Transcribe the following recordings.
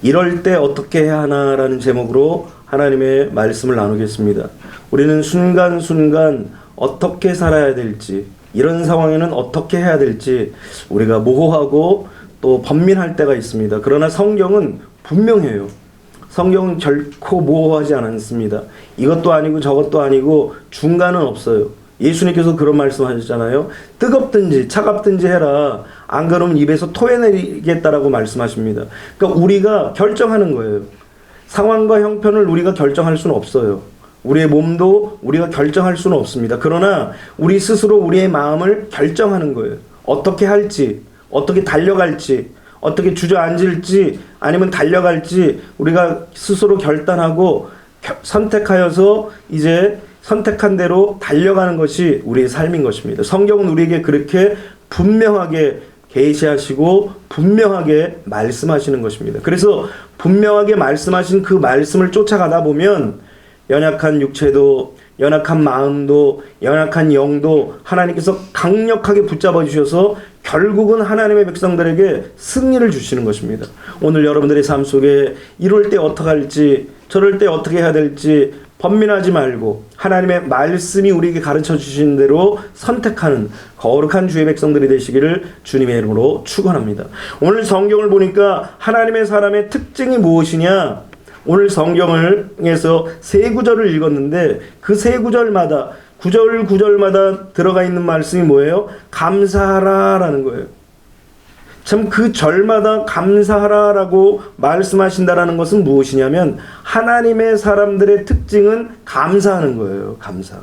이럴 때 어떻게 해야 하나라는 제목으로 하나님의 말씀을 나누겠습니다. 우리는 순간순간 어떻게 살아야 될지, 이런 상황에는 어떻게 해야 될지 우리가 모호하고 또 번민할 때가 있습니다. 그러나 성경은 분명해요. 성경은 결코 모호하지 않습니다. 이것도 아니고 저것도 아니고 중간은 없어요. 예수님께서 그런 말씀하셨잖아요. 뜨겁든지 차갑든지 해라. 안 그러면 입에서 토해내리겠다라고 말씀하십니다. 그러니까 우리가 결정하는 거예요. 상황과 형편을 우리가 결정할 수는 없어요. 우리의 몸도 우리가 결정할 수는 없습니다. 그러나 우리 스스로 우리의 마음을 결정하는 거예요. 어떻게 할지, 어떻게 달려갈지, 어떻게 주저앉을지 아니면 달려갈지 우리가 스스로 결단하고 선택하여서 이제 선택한 대로 달려가는 것이 우리의 삶인 것입니다. 성경은 우리에게 그렇게 분명하게 계시하시고 분명하게 말씀하시는 것입니다. 그래서 분명하게 말씀하신 그 말씀을 쫓아가다 보면 연약한 육체도, 연약한 마음도, 연약한 영도 하나님께서 강력하게 붙잡아 주셔서 결국은 하나님의 백성들에게 승리를 주시는 것입니다. 오늘 여러분들의 삶 속에 이럴 때 어떻게 할지, 저럴 때 어떻게 해야 될지 번민하지 말고 하나님의 말씀이 우리에게 가르쳐 주신 대로 선택하는 거룩한 주의 백성들이 되시기를 주님의 이름으로 축원합니다. 오늘 성경을 보니까 하나님의 사람의 특징이 무엇이냐? 오늘 성경에서 세 구절을 읽었는데 그 세 구절마다 구절마다 들어가 있는 말씀이 뭐예요? 감사하라라는 거예요. 참 그 절마다 감사하라라고 말씀하신다라는 것은 무엇이냐면 하나님의 사람들의 특징은 감사하는 거예요. 감사.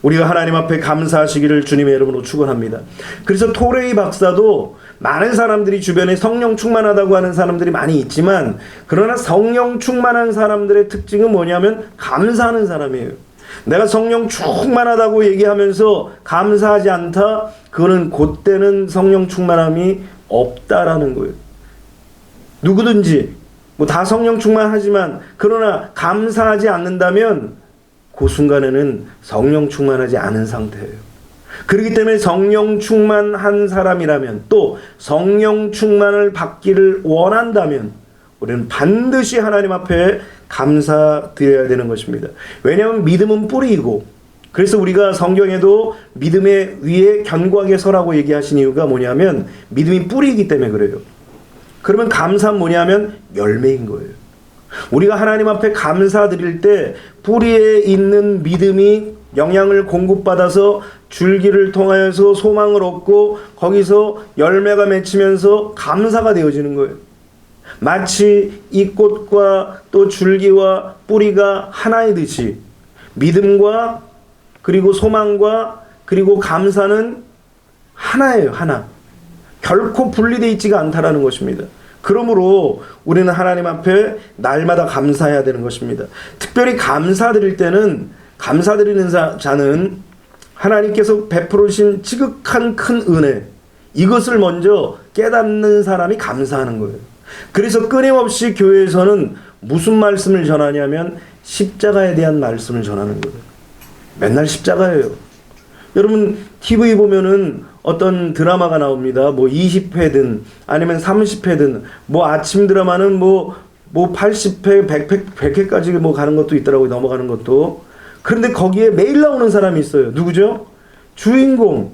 우리가 하나님 앞에 감사하시기를 주님의 이름으로 축원합니다. 그래서 토레이 박사도 많은 사람들이 주변에 성령 충만하다고 하는 사람들이 많이 있지만 그러나 성령 충만한 사람들의 특징은 뭐냐면 감사하는 사람이에요. 내가 성령 충만하다고 얘기하면서 감사하지 않다? 그거는 곧되는 성령 충만함이 없다라는 거예요. 누구든지 뭐 다 성령 충만하지만 그러나 감사하지 않는다면 그 순간에는 성령 충만하지 않은 상태예요. 그렇기 때문에 성령 충만한 사람이라면 또 성령 충만을 받기를 원한다면 우리는 반드시 하나님 앞에 감사드려야 되는 것입니다. 왜냐하면 믿음은 뿌리이고 그래서 우리가 성경에도 믿음의 위에 견고하게 서라고 얘기하신 이유가 뭐냐면 믿음이 뿌리이기 때문에 그래요. 그러면 감사는 뭐냐면 열매인 거예요. 우리가 하나님 앞에 감사드릴 때 뿌리에 있는 믿음이 영양을 공급받아서 줄기를 통하여서 소망을 얻고 거기서 열매가 맺히면서 감사가 되어지는 거예요. 마치 이 꽃과 또 줄기와 뿌리가 하나이듯이 믿음과 그리고 소망과 그리고 감사는 하나예요. 하나. 결코 분리되어 있지가 않다라는 것입니다. 그러므로 우리는 하나님 앞에 날마다 감사해야 되는 것입니다. 특별히 감사드릴 때는 감사드리는 자는 하나님께서 베풀어 주신 지극한 큰 은혜 이것을 먼저 깨닫는 사람이 감사하는 거예요. 그래서 끊임없이 교회에서는 무슨 말씀을 전하냐면 십자가에 대한 말씀을 전하는 거예요. 맨날 십자가예요. 여러분 TV 보면은 어떤 드라마가 나옵니다. 뭐 20회든 아니면 30회든 뭐 아침 드라마는 뭐 80회, 100회까지 뭐 가는 것도 있더라고요. 넘어가는 것도. 그런데 거기에 매일 나오는 사람이 있어요. 누구죠? 주인공.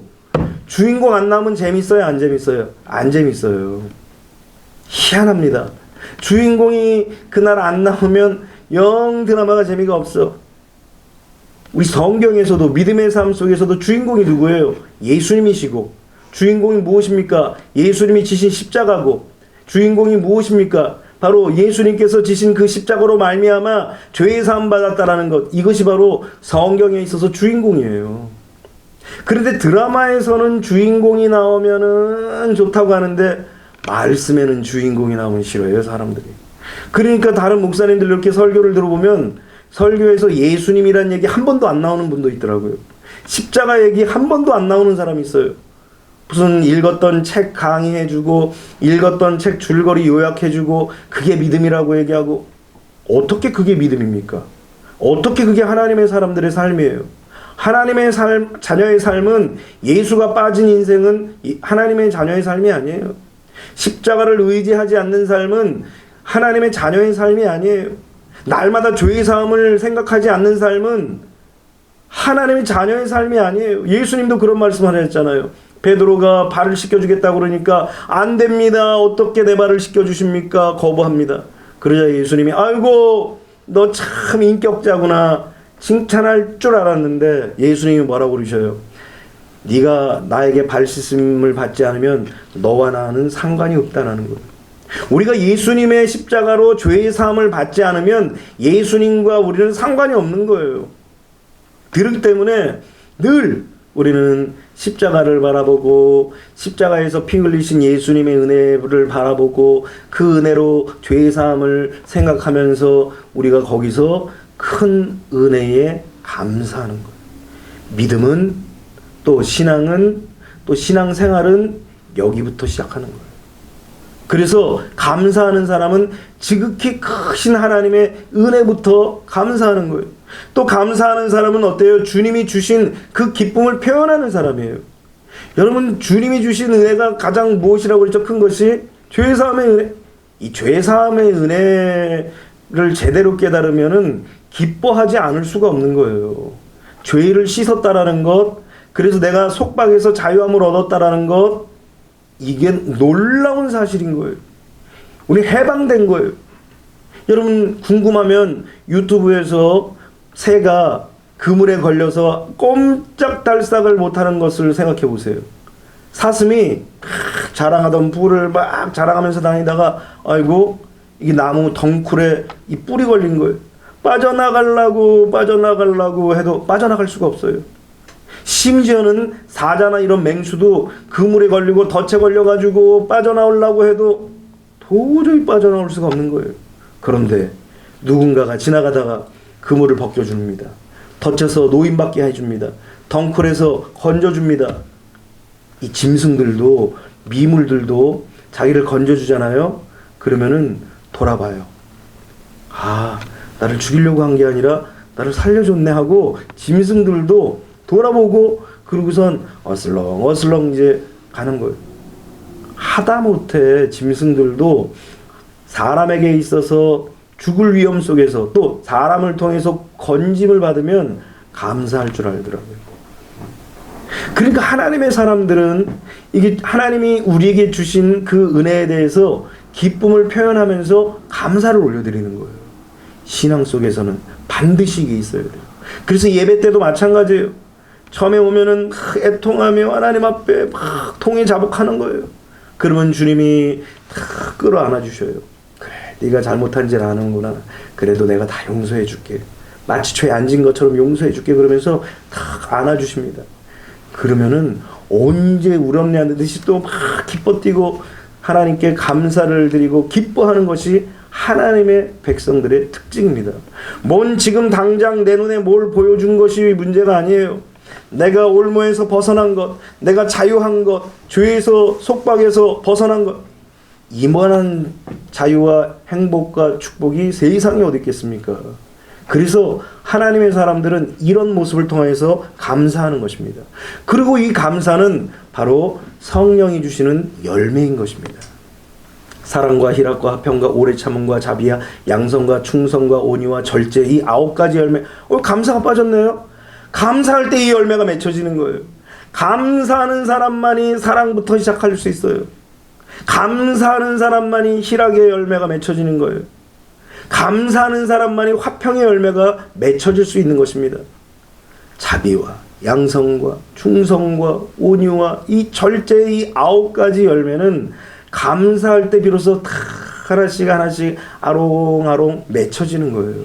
주인공 안 나오면 재밌어요? 안 재밌어요? 안 재밌어요. 희한합니다. 주인공이 그날 안 나오면 영 드라마가 재미가 없어. 우리 성경에서도 믿음의 삶 속에서도 주인공이 누구예요? 예수님이시고 주인공이 무엇입니까? 예수님이 지신 십자가고 주인공이 무엇입니까? 바로 예수님께서 지신 그 십자가로 말미암아 죄의 사함 받았다라는 것 이것이 바로 성경에 있어서 주인공이에요. 그런데 드라마에서는 주인공이 나오면은 좋다고 하는데 말씀에는 주인공이 나오면 싫어해요 사람들이. 그러니까 다른 목사님들 이렇게 설교를 들어보면 설교에서 예수님이라는 얘기 한 번도 안 나오는 분도 있더라고요. 십자가 얘기 한 번도 안 나오는 사람이 있어요. 무슨 읽었던 책 강의해주고 읽었던 책 줄거리 요약해주고 그게 믿음이라고 얘기하고 어떻게 그게 믿음입니까? 어떻게 그게 하나님의 사람들의 삶이에요? 하나님의 삶, 자녀의 삶은 예수가 빠진 인생은 하나님의 자녀의 삶이 아니에요. 십자가를 의지하지 않는 삶은 하나님의 자녀의 삶이 아니에요. 날마다 죄의 사함을 생각하지 않는 삶은 하나님의 자녀의 삶이 아니에요. 예수님도 그런 말씀을 하셨잖아요. 베드로가 발을 씻겨주겠다고 그러니까 안 됩니다. 어떻게 내 발을 씻겨주십니까? 거부합니다. 그러자 예수님이 아이고 너 참 인격자구나 칭찬할 줄 알았는데 예수님이 뭐라고 그러셔요? 네가 나에게 발 씻음을 받지 않으면 너와 나는 상관이 없다는 거예요. 우리가 예수님의 십자가로 죄의 사함을 받지 않으면 예수님과 우리는 상관이 없는 거예요. 그렇기 때문에 늘 우리는 십자가를 바라보고 십자가에서 피 흘리신 예수님의 은혜를 바라보고 그 은혜로 죄의 사함을 생각하면서 우리가 거기서 큰 은혜에 감사하는 거예요. 믿음은 또 신앙은 또 신앙생활은 여기부터 시작하는 거예요. 그래서 감사하는 사람은 지극히 크신 하나님의 은혜부터 감사하는 거예요. 또 감사하는 사람은 어때요? 주님이 주신 그 기쁨을 표현하는 사람이에요. 여러분 주님이 주신 은혜가 가장 무엇이라고 그랬죠? 큰 것이 죄사함의 은혜. 이 죄사함의 은혜를 제대로 깨달으면은 기뻐하지 않을 수가 없는 거예요. 죄를 씻었다라는 것, 그래서 내가 속박에서 자유함을 얻었다라는 것, 이게 놀라운 사실인 거예요. 우리 해방된 거예요. 여러분 궁금하면 유튜브에서 새가 그물에 걸려서 꼼짝달싹을 못하는 것을 생각해 보세요. 사슴이 자랑하던 뿔을 막 자랑하면서 다니다가 아이고 이게 나무 덩쿨에 이 뿔이 걸린 거예요. 빠져나가려고 해도 빠져나갈 수가 없어요. 심지어는 사자나 이런 맹수도 그물에 걸리고 덫에 걸려가지고 빠져나오려고 해도 도저히 빠져나올 수가 없는 거예요. 그런데 누군가가 지나가다가 그물을 벗겨줍니다. 덫에서 노임받게 해줍니다. 덩쿨에서 건져줍니다. 이 짐승들도 미물들도 자기를 건져주잖아요. 그러면은 돌아봐요. 아, 나를 죽이려고 한 게 아니라 나를 살려줬네 하고 짐승들도 돌아보고 그러고선 어슬렁 이제 가는 거예요. 하다못해 짐승들도 사람에게 있어서 죽을 위험 속에서 또 사람을 통해서 건짐을 받으면 감사할 줄 알더라고요. 그러니까 하나님의 사람들은 이게 하나님이 우리에게 주신 그 은혜에 대해서 기쁨을 표현하면서 감사를 올려드리는 거예요. 신앙 속에서는 반드시 이게 있어야 돼요. 그래서 예배 때도 마찬가지예요. 처음에 오면은 애통하며 하나님 앞에 막 통에 자복하는 거예요. 그러면 주님이 다 끌어안아 주셔요. 그래, 네가 잘못한 줄 아는구나. 그래도 내가 다 용서해 줄게. 마치 죄 안 진 것처럼 용서해 줄게. 그러면서 다 안아 주십니다. 그러면은 언제 우렁내 듯이 또 막 기뻐 뛰고 하나님께 감사를 드리고 기뻐하는 것이 하나님의 백성들의 특징입니다. 뭔 지금 당장 내 눈에 뭘 보여준 것이 문제가 아니에요. 내가 올무에서 벗어난 것, 내가 자유한 것, 죄에서 속박에서 벗어난 것, 이만한 자유와 행복과 축복이 세상에 어디 있겠습니까? 그래서 하나님의 사람들은 이런 모습을 통해서 감사하는 것입니다. 그리고 이 감사는 바로 성령이 주시는 열매인 것입니다. 사랑과 희락과 화평과 오래 참음과 자비와 양성과 충성과 온유와 절제, 이 9가지 열매. 감사가 빠졌네요. 감사할 때 이 열매가 맺혀지는 거예요. 감사하는 사람만이 사랑부터 시작할 수 있어요. 감사하는 사람만이 희락의 열매가 맺혀지는 거예요. 감사하는 사람만이 화평의 열매가 맺혀질 수 있는 것입니다. 자비와 양성과 충성과 온유와 이 절제의 이 9가지 열매는 감사할 때 비로소 다 하나씩 아롱아롱 맺혀지는 거예요.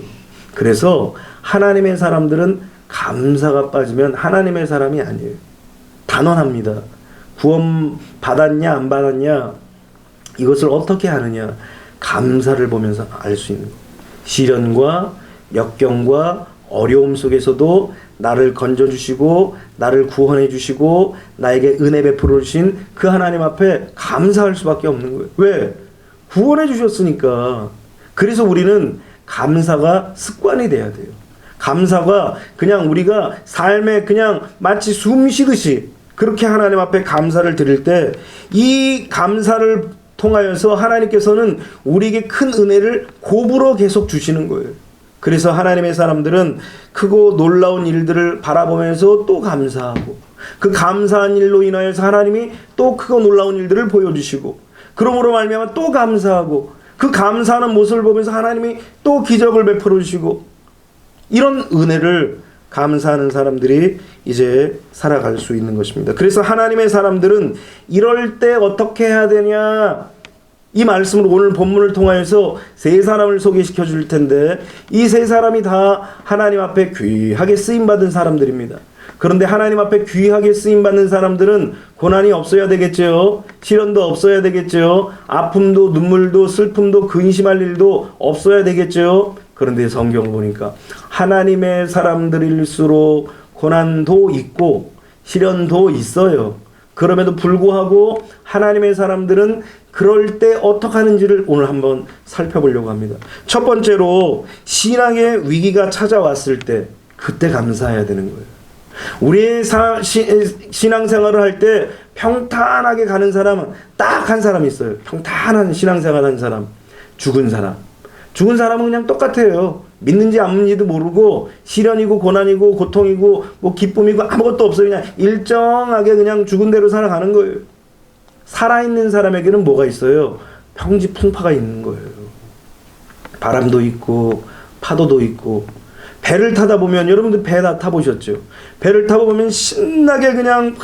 그래서 하나님의 사람들은 감사가 빠지면 하나님의 사람이 아니에요. 단언합니다. 구원 받았냐 안 받았냐 이것을 어떻게 하느냐, 감사를 보면서 알 수 있는 거예요. 시련과 역경과 어려움 속에서도 나를 건져주시고 나를 구원해 주시고 나에게 은혜 베풀어 주신 그 하나님 앞에 감사할 수밖에 없는 거예요. 왜? 구원해 주셨으니까. 그래서 우리는 감사가 습관이 돼야 돼요. 감사가 그냥 우리가 삶에 그냥 마치 숨 쉬듯이 그렇게 하나님 앞에 감사를 드릴 때 이 감사를 통하여서 하나님께서는 우리에게 큰 은혜를 곱으로 계속 주시는 거예요. 그래서 하나님의 사람들은 크고 놀라운 일들을 바라보면서 또 감사하고, 그 감사한 일로 인하여서 하나님이 또 크고 놀라운 일들을 보여주시고, 그러므로 말미암아 또 감사하고, 그 감사하는 모습을 보면서 하나님이 또 기적을 베풀어 주시고, 이런 은혜를 감사하는 사람들이 이제 살아갈 수 있는 것입니다. 그래서 하나님의 사람들은 이럴 때 어떻게 해야 되냐, 이 말씀으로 오늘 본문을 통하여서 세 사람을 소개시켜 줄 텐데, 이 세 사람이 다 하나님 앞에 귀하게 쓰임받은 사람들입니다. 그런데 하나님 앞에 귀하게 쓰임받는 사람들은 고난이 없어야 되겠죠. 시련도 없어야 되겠죠. 아픔도 눈물도 슬픔도 근심할 일도 없어야 되겠죠. 그런데 성경을 보니까 하나님의 사람들일수록 고난도 있고 시련도 있어요. 그럼에도 불구하고 하나님의 사람들은 그럴 때 어떻게 하는지를 오늘 한번 살펴보려고 합니다. 첫 번째로, 신앙의 위기가 찾아왔을 때 그때 감사해야 되는 거예요. 우리의 신앙생활을 할 때 평탄하게 가는 사람은 딱 한 사람 있어요. 평탄한 신앙생활 한 사람, 죽은 사람. 죽은 사람은 그냥 똑같아요. 믿는지 안 믿는지도 모르고 시련이고 고난이고 고통이고 뭐 기쁨이고 아무것도 없어요. 그냥 일정하게 그냥 죽은 대로 살아가는 거예요. 살아있는 사람에게는 뭐가 있어요? 평지풍파가 있는 거예요. 바람도 있고 파도도 있고. 배를 타다 보면, 여러분들 배 다 타보셨죠? 배를 타고 보면 신나게 그냥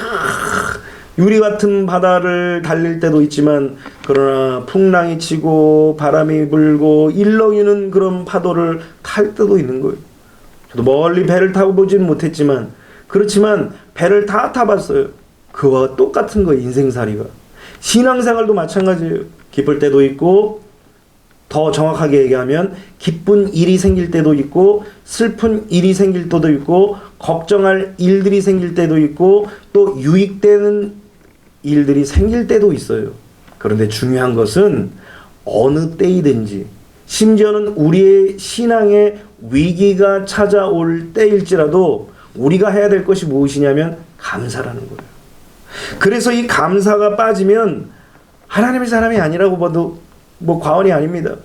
유리 같은 바다를 달릴 때도 있지만, 그러나 풍랑이 치고 바람이 불고 일렁이는 그런 파도를 탈 때도 있는 거예요. 저도 멀리 배를 타고 보지는 못했지만, 그렇지만 배를 다 타봤어요. 그와 똑같은 거예요, 인생살이가. 신앙생활도 마찬가지예요. 기쁠 때도 있고, 더 정확하게 얘기하면 기쁜 일이 생길 때도 있고, 슬픈 일이 생길 때도 있고, 걱정할 일들이 생길 때도 있고, 또 유익되는 일들이 생길 때도 있어요. 그런데 중요한 것은 어느 때이든지, 심지어는 우리의 신앙의 위기가 찾아올 때일지라도 우리가 해야 될 것이 무엇이냐면 감사라는 거예요. 그래서 이 감사가 빠지면 하나님의 사람이 아니라고 봐도 뭐 과언이 아닙니다.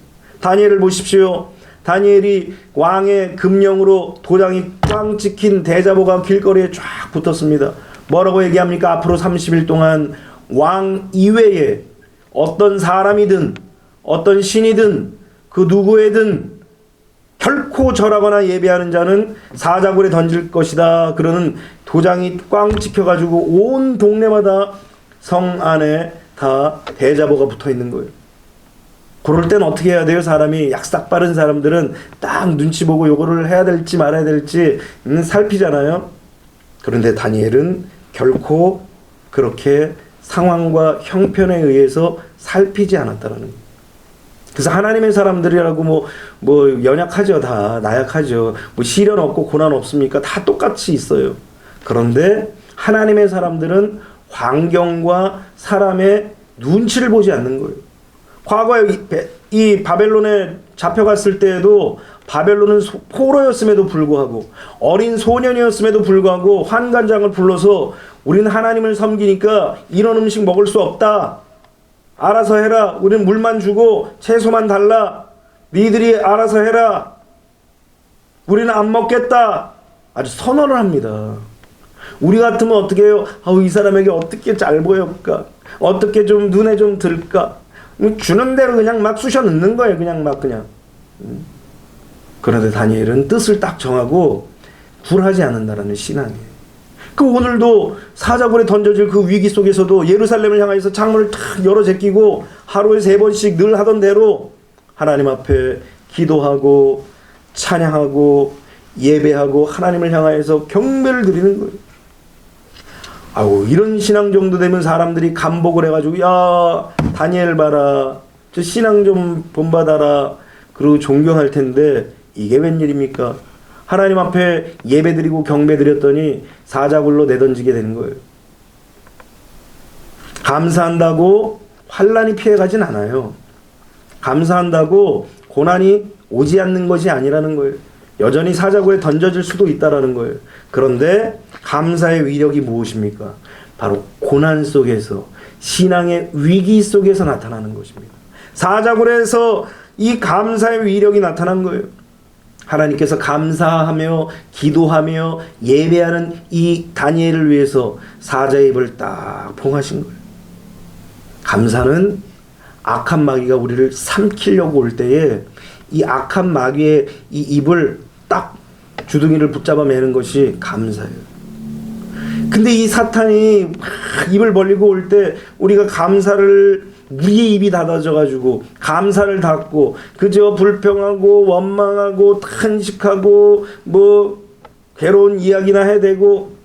다니엘을 보십시오. 다니엘이 왕의 금령으로 도장이 꽝 찍힌 대자보가 길거리에 쫙 붙었습니다. 뭐라고 얘기합니까? 앞으로 30일 동안 왕 이외에 어떤 사람이든 어떤 신이든 그 누구에든 결코 절하거나 예배하는 자는 사자굴에 던질 것이다. 그러는 도장이 꽝 찍혀가지고 온 동네마다 성 안에 다 대자보가 붙어 있는 거예요. 그럴 땐 어떻게 해야 돼요? 사람이 약삭 빠른 사람들은 딱 눈치 보고 요거를 해야 될지 말아야 될지 살피잖아요. 그런데 다니엘은 결코 그렇게 상황과 형편에 의해서 살피지 않았다라는 거예요. 그래서 하나님의 사람들이라고 뭐 연약하죠. 다 나약하죠. 뭐 시련 없고 고난 없습니까? 다 똑같이 있어요. 그런데 하나님의 사람들은 환경과 사람의 눈치를 보지 않는 거예요. 과거에 이 바벨론에 잡혀갔을 때에도 바벨론은 포로였음에도 불구하고, 어린 소년이었음에도 불구하고 환관장을 불러서 우리는 하나님을 섬기니까 이런 음식 먹을 수 없다. 알아서 해라. 우리는 물만 주고 채소만 달라. 니들이 알아서 해라. 우리는 안 먹겠다. 아주 선언을 합니다. 우리 같으면 어떻게 해요? 이 사람에게 어떻게 잘 보일까? 어떻게 좀 눈에 좀 들까? 주는 대로 그냥 막 쑤셔 넣는 거예요. 그냥. 그런데 다니엘은 뜻을 딱 정하고 굴하지 않는다라는 신앙이에요. 그 오늘도 사자굴에 던져질 그 위기 속에서도 예루살렘을 향해서 창문을 탁 열어 제끼고 하루에 3번씩 늘 하던 대로 하나님 앞에 기도하고 찬양하고 예배하고 하나님을 향하여서 경배를 드리는 거예요. 이런 신앙 정도 되면 사람들이 감복을 해가지고, 야, 다니엘 봐라, 저 신앙 좀 본받아라, 그리고 존경할 텐데 이게 웬일입니까? 하나님 앞에 예배드리고 경배드렸더니 사자굴로 내던지게 되는 거예요. 감사한다고 환난이 피해가진 않아요. 감사한다고 고난이 오지 않는 것이 아니라는 거예요. 여전히 사자굴에 던져질 수도 있다라는 거예요. 그런데 감사의 위력이 무엇입니까? 바로 고난 속에서, 신앙의 위기 속에서 나타나는 것입니다. 사자굴에서 이 감사의 위력이 나타난 거예요. 하나님께서 감사하며 기도하며 예배하는 이 다니엘을 위해서 사자의 입을 딱 봉하신 거예요. 감사는 악한 마귀가 우리를 삼키려고 올 때에 이 악한 마귀의 이 입을 딱 주둥이를 붙잡아 매는 것이 감사예요. 근데 이 사탄이 입을 벌리고 올 때 우리가 감사를, 우리의 입이 닫아져 가지고 감사를 닫고 그저 불평하고 원망하고 탄식하고 뭐 괴로운 이야기나 해대고,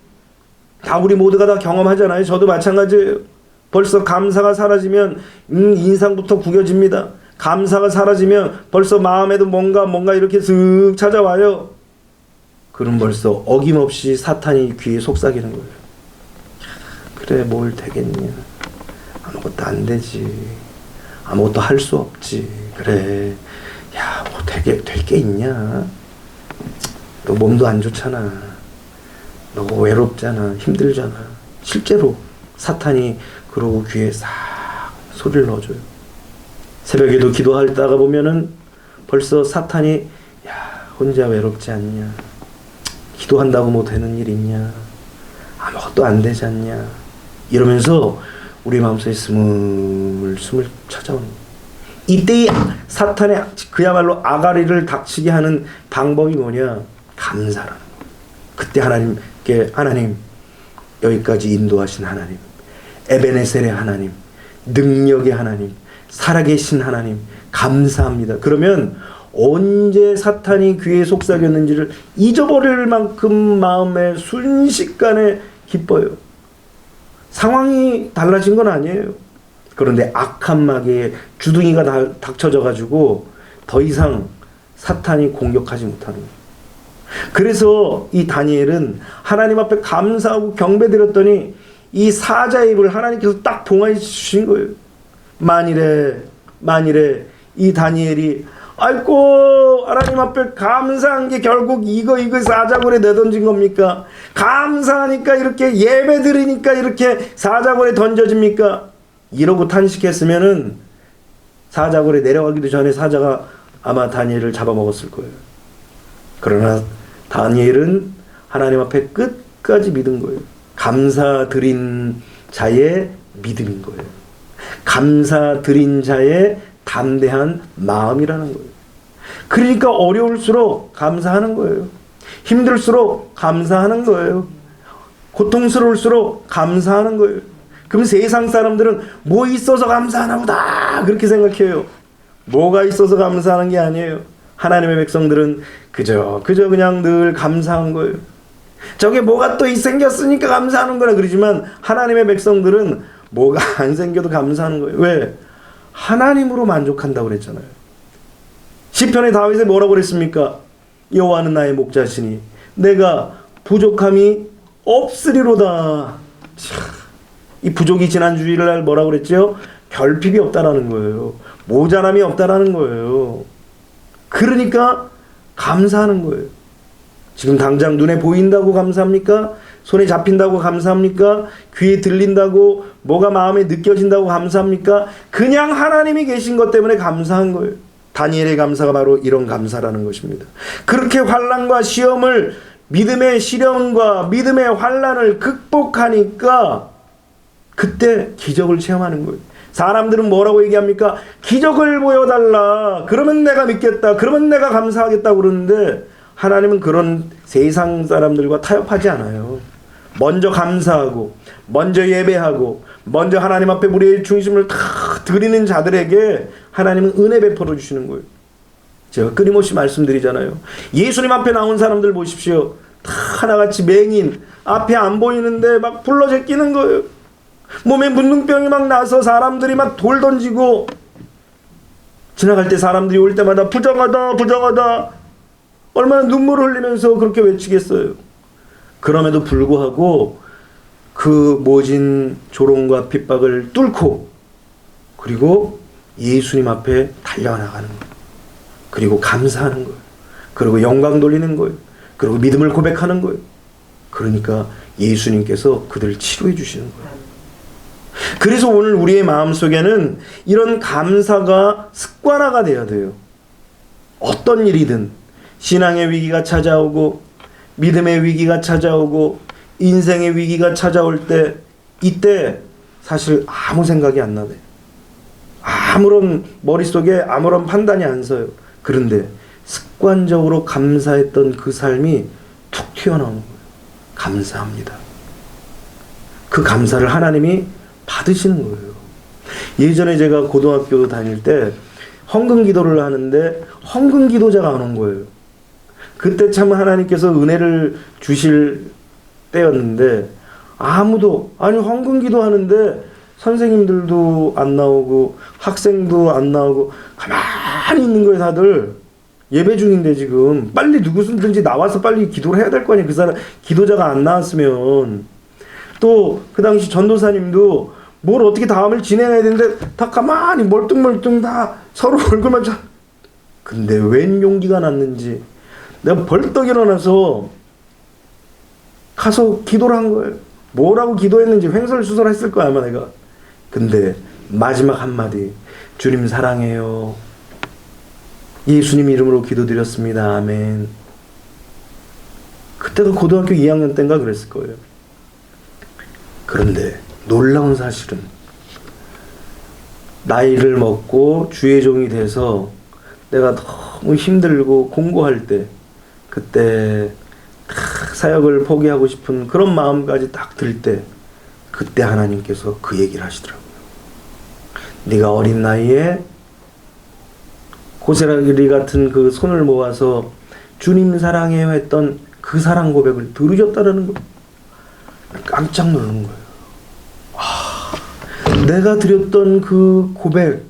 다 우리 모두가 다 경험하잖아요. 저도 마찬가지예요. 벌써 감사가 사라지면 인상부터 구겨집니다. 감사가 사라지면 벌써 마음에도 뭔가 이렇게 슥 찾아와요. 그럼 벌써 어김없이 사탄이 귀에 속삭이는 거예요. 그래, 뭘 되겠냐. 아무것도 안 되지. 아무것도 할 수 없지. 그래. 야, 뭐 될 게 있냐. 너 몸도 안 좋잖아. 너 외롭잖아. 힘들잖아. 실제로 사탄이 그러고 귀에 싹 소리를 넣어줘요. 새벽에도 기도하다가 보면은 벌써 사탄이, 야, 혼자 외롭지 않냐. 기도한다고 뭐 되는 일 있냐. 아무것도 안 되지 않냐. 이러면서 우리 마음속에 스물스물 찾아오는 거예요. 이때 사탄의 그야말로 아가리를 닥치게 하는 방법이 뭐냐? 감사라는 거예요. 그때 하나님께, 하나님, 여기까지 인도하신 하나님, 에베네셀의 하나님, 능력의 하나님, 살아계신 하나님, 감사합니다. 그러면 언제 사탄이 귀에 속삭였는지를 잊어버릴 만큼 마음에 순식간에 기뻐요. 상황이 달라진 건 아니에요. 그런데 악한 마귀의 주둥이가 닥쳐져 가지고 더 이상 사탄이 공격하지 못하는 거예요. 그래서 이 다니엘은 하나님 앞에 감사하고 경배드렸더니 이 사자의 입을 하나님께서 딱 봉하여 주신 거예요. 만일에 이 다니엘이 아이고 하나님 앞에 감사한 게 결국 이거 사자굴에 내던진 겁니까? 감사하니까 이렇게 예배 드리니까 이렇게 사자굴에 던져집니까? 이러고 탄식했으면은 사자굴에 내려가기도 전에 사자가 아마 다니엘을 잡아먹었을 거예요. 그러나 다니엘은 하나님 앞에 끝까지 믿은 거예요. 감사드린 자의 믿음인 거예요. 감사드린 자의 담대한 마음이라는 거예요. 그러니까 어려울수록 감사하는 거예요. 힘들수록 감사하는 거예요. 고통스러울수록 감사하는 거예요. 그럼 세상 사람들은 뭐 있어서 감사하나 보다 그렇게 생각해요. 뭐가 있어서 감사하는 게 아니에요. 하나님의 백성들은 그저 그냥 늘 감사한 거예요. 저게 뭐가 또 생겼으니까 감사하는 거라 그러지만 하나님의 백성들은 뭐가 안 생겨도 감사하는 거예요. 왜? 하나님으로 만족한다고 그랬잖아요. 시편의 다윗이 뭐라고 그랬습니까? 여호와는 나의 목자시니 내가 부족함이 없으리로다. 이 부족이 지난 주일날 뭐라고 그랬죠? 결핍이 없다라는 거예요. 모자람이 없다라는 거예요. 그러니까 감사하는 거예요. 지금 당장 눈에 보인다고 감사합니까? 손에 잡힌다고 감사합니까? 귀에 들린다고, 뭐가 마음에 느껴진다고 감사합니까? 그냥 하나님이 계신 것 때문에 감사한 거예요. 다니엘의 감사가 바로 이런 감사라는 것입니다. 그렇게 환난과 시험을, 믿음의 시련과 믿음의 환난을 극복하니까 그때 기적을 체험하는 거예요. 사람들은 뭐라고 얘기합니까? 기적을 보여달라. 그러면 내가 믿겠다. 그러면 내가 감사하겠다고 그러는데 하나님은 그런 세상 사람들과 타협하지 않아요. 먼저 감사하고 먼저 예배하고 먼저 하나님 앞에 우리의 중심을 다 드리는 자들에게 하나님은 은혜 베풀어 주시는 거예요. 제가 끊임없이 말씀드리잖아요. 예수님 앞에 나온 사람들 보십시오. 다 하나같이 맹인, 앞에 안 보이는데 막 불러 제끼는 거예요. 몸에 문둥병이 막 나서 사람들이 막 돌 던지고, 지나갈 때 사람들이 올 때마다 부정하다 부정하다 얼마나 눈물을 흘리면서 그렇게 외치겠어요. 그럼에도 불구하고 그 모진 조롱과 핍박을 뚫고 그리고 예수님 앞에 달려나가는 거예요. 그리고 감사하는 거예요. 그리고 영광 돌리는 거예요. 그리고 믿음을 고백하는 거예요. 그러니까 예수님께서 그들을 치료해 주시는 거예요. 그래서 오늘 우리의 마음속에는 이런 감사가 습관화가 돼야 돼요. 어떤 일이든 신앙의 위기가 찾아오고 믿음의 위기가 찾아오고 인생의 위기가 찾아올 때 이때 사실 아무 생각이 안 나네. 아무런 머릿속에 아무런 판단이 안 서요. 그런데 습관적으로 감사했던 그 삶이 툭 튀어나오는 거예요. 감사합니다. 그 감사를 하나님이 받으시는 거예요. 예전에 제가 고등학교 다닐 때 헌금 기도를 하는데 헌금 기도자가 안 온 거예요. 그때 참 하나님께서 은혜를 주실 때였는데 아무도 아니 헌금 기도하는데 선생님들도 안 나오고 학생도 안 나오고 가만히 있는 거예요. 다들 예배 중인데 지금 빨리 누구든지 나와서 빨리 기도를 해야 될 거 아니에요. 그 사람 기도자가 안 나왔으면. 또 그 당시 전도사님도 뭘 어떻게 다음을 진행해야 되는데 다 가만히 멀뚱멀뚱 다 서로 얼굴만 근데 웬 용기가 났는지 내가 벌떡 일어나서 가서 기도를 한 거예요. 뭐라고 기도했는지 횡설수설했을 거야 아마 내가. 근데 마지막 한마디, 주님 사랑해요. 예수님 이름으로 기도드렸습니다. 아멘. 그때도 고등학교 2학년 때인가 그랬을 거예요. 그런데 놀라운 사실은 나이를 먹고 주의 종이 돼서 내가 너무 힘들고 공고할 때 그때 사역을 포기하고 싶은 그런 마음까지 딱 들 때 그때 하나님께서 그 얘기를 하시더라고요. 네가 어린 나이에 고세라기 같은 그 손을 모아서 주님 사랑해요 했던 그 사랑 고백을 들으셨다는 거. 깜짝 놀란 거예요. 내가 드렸던 그 고백,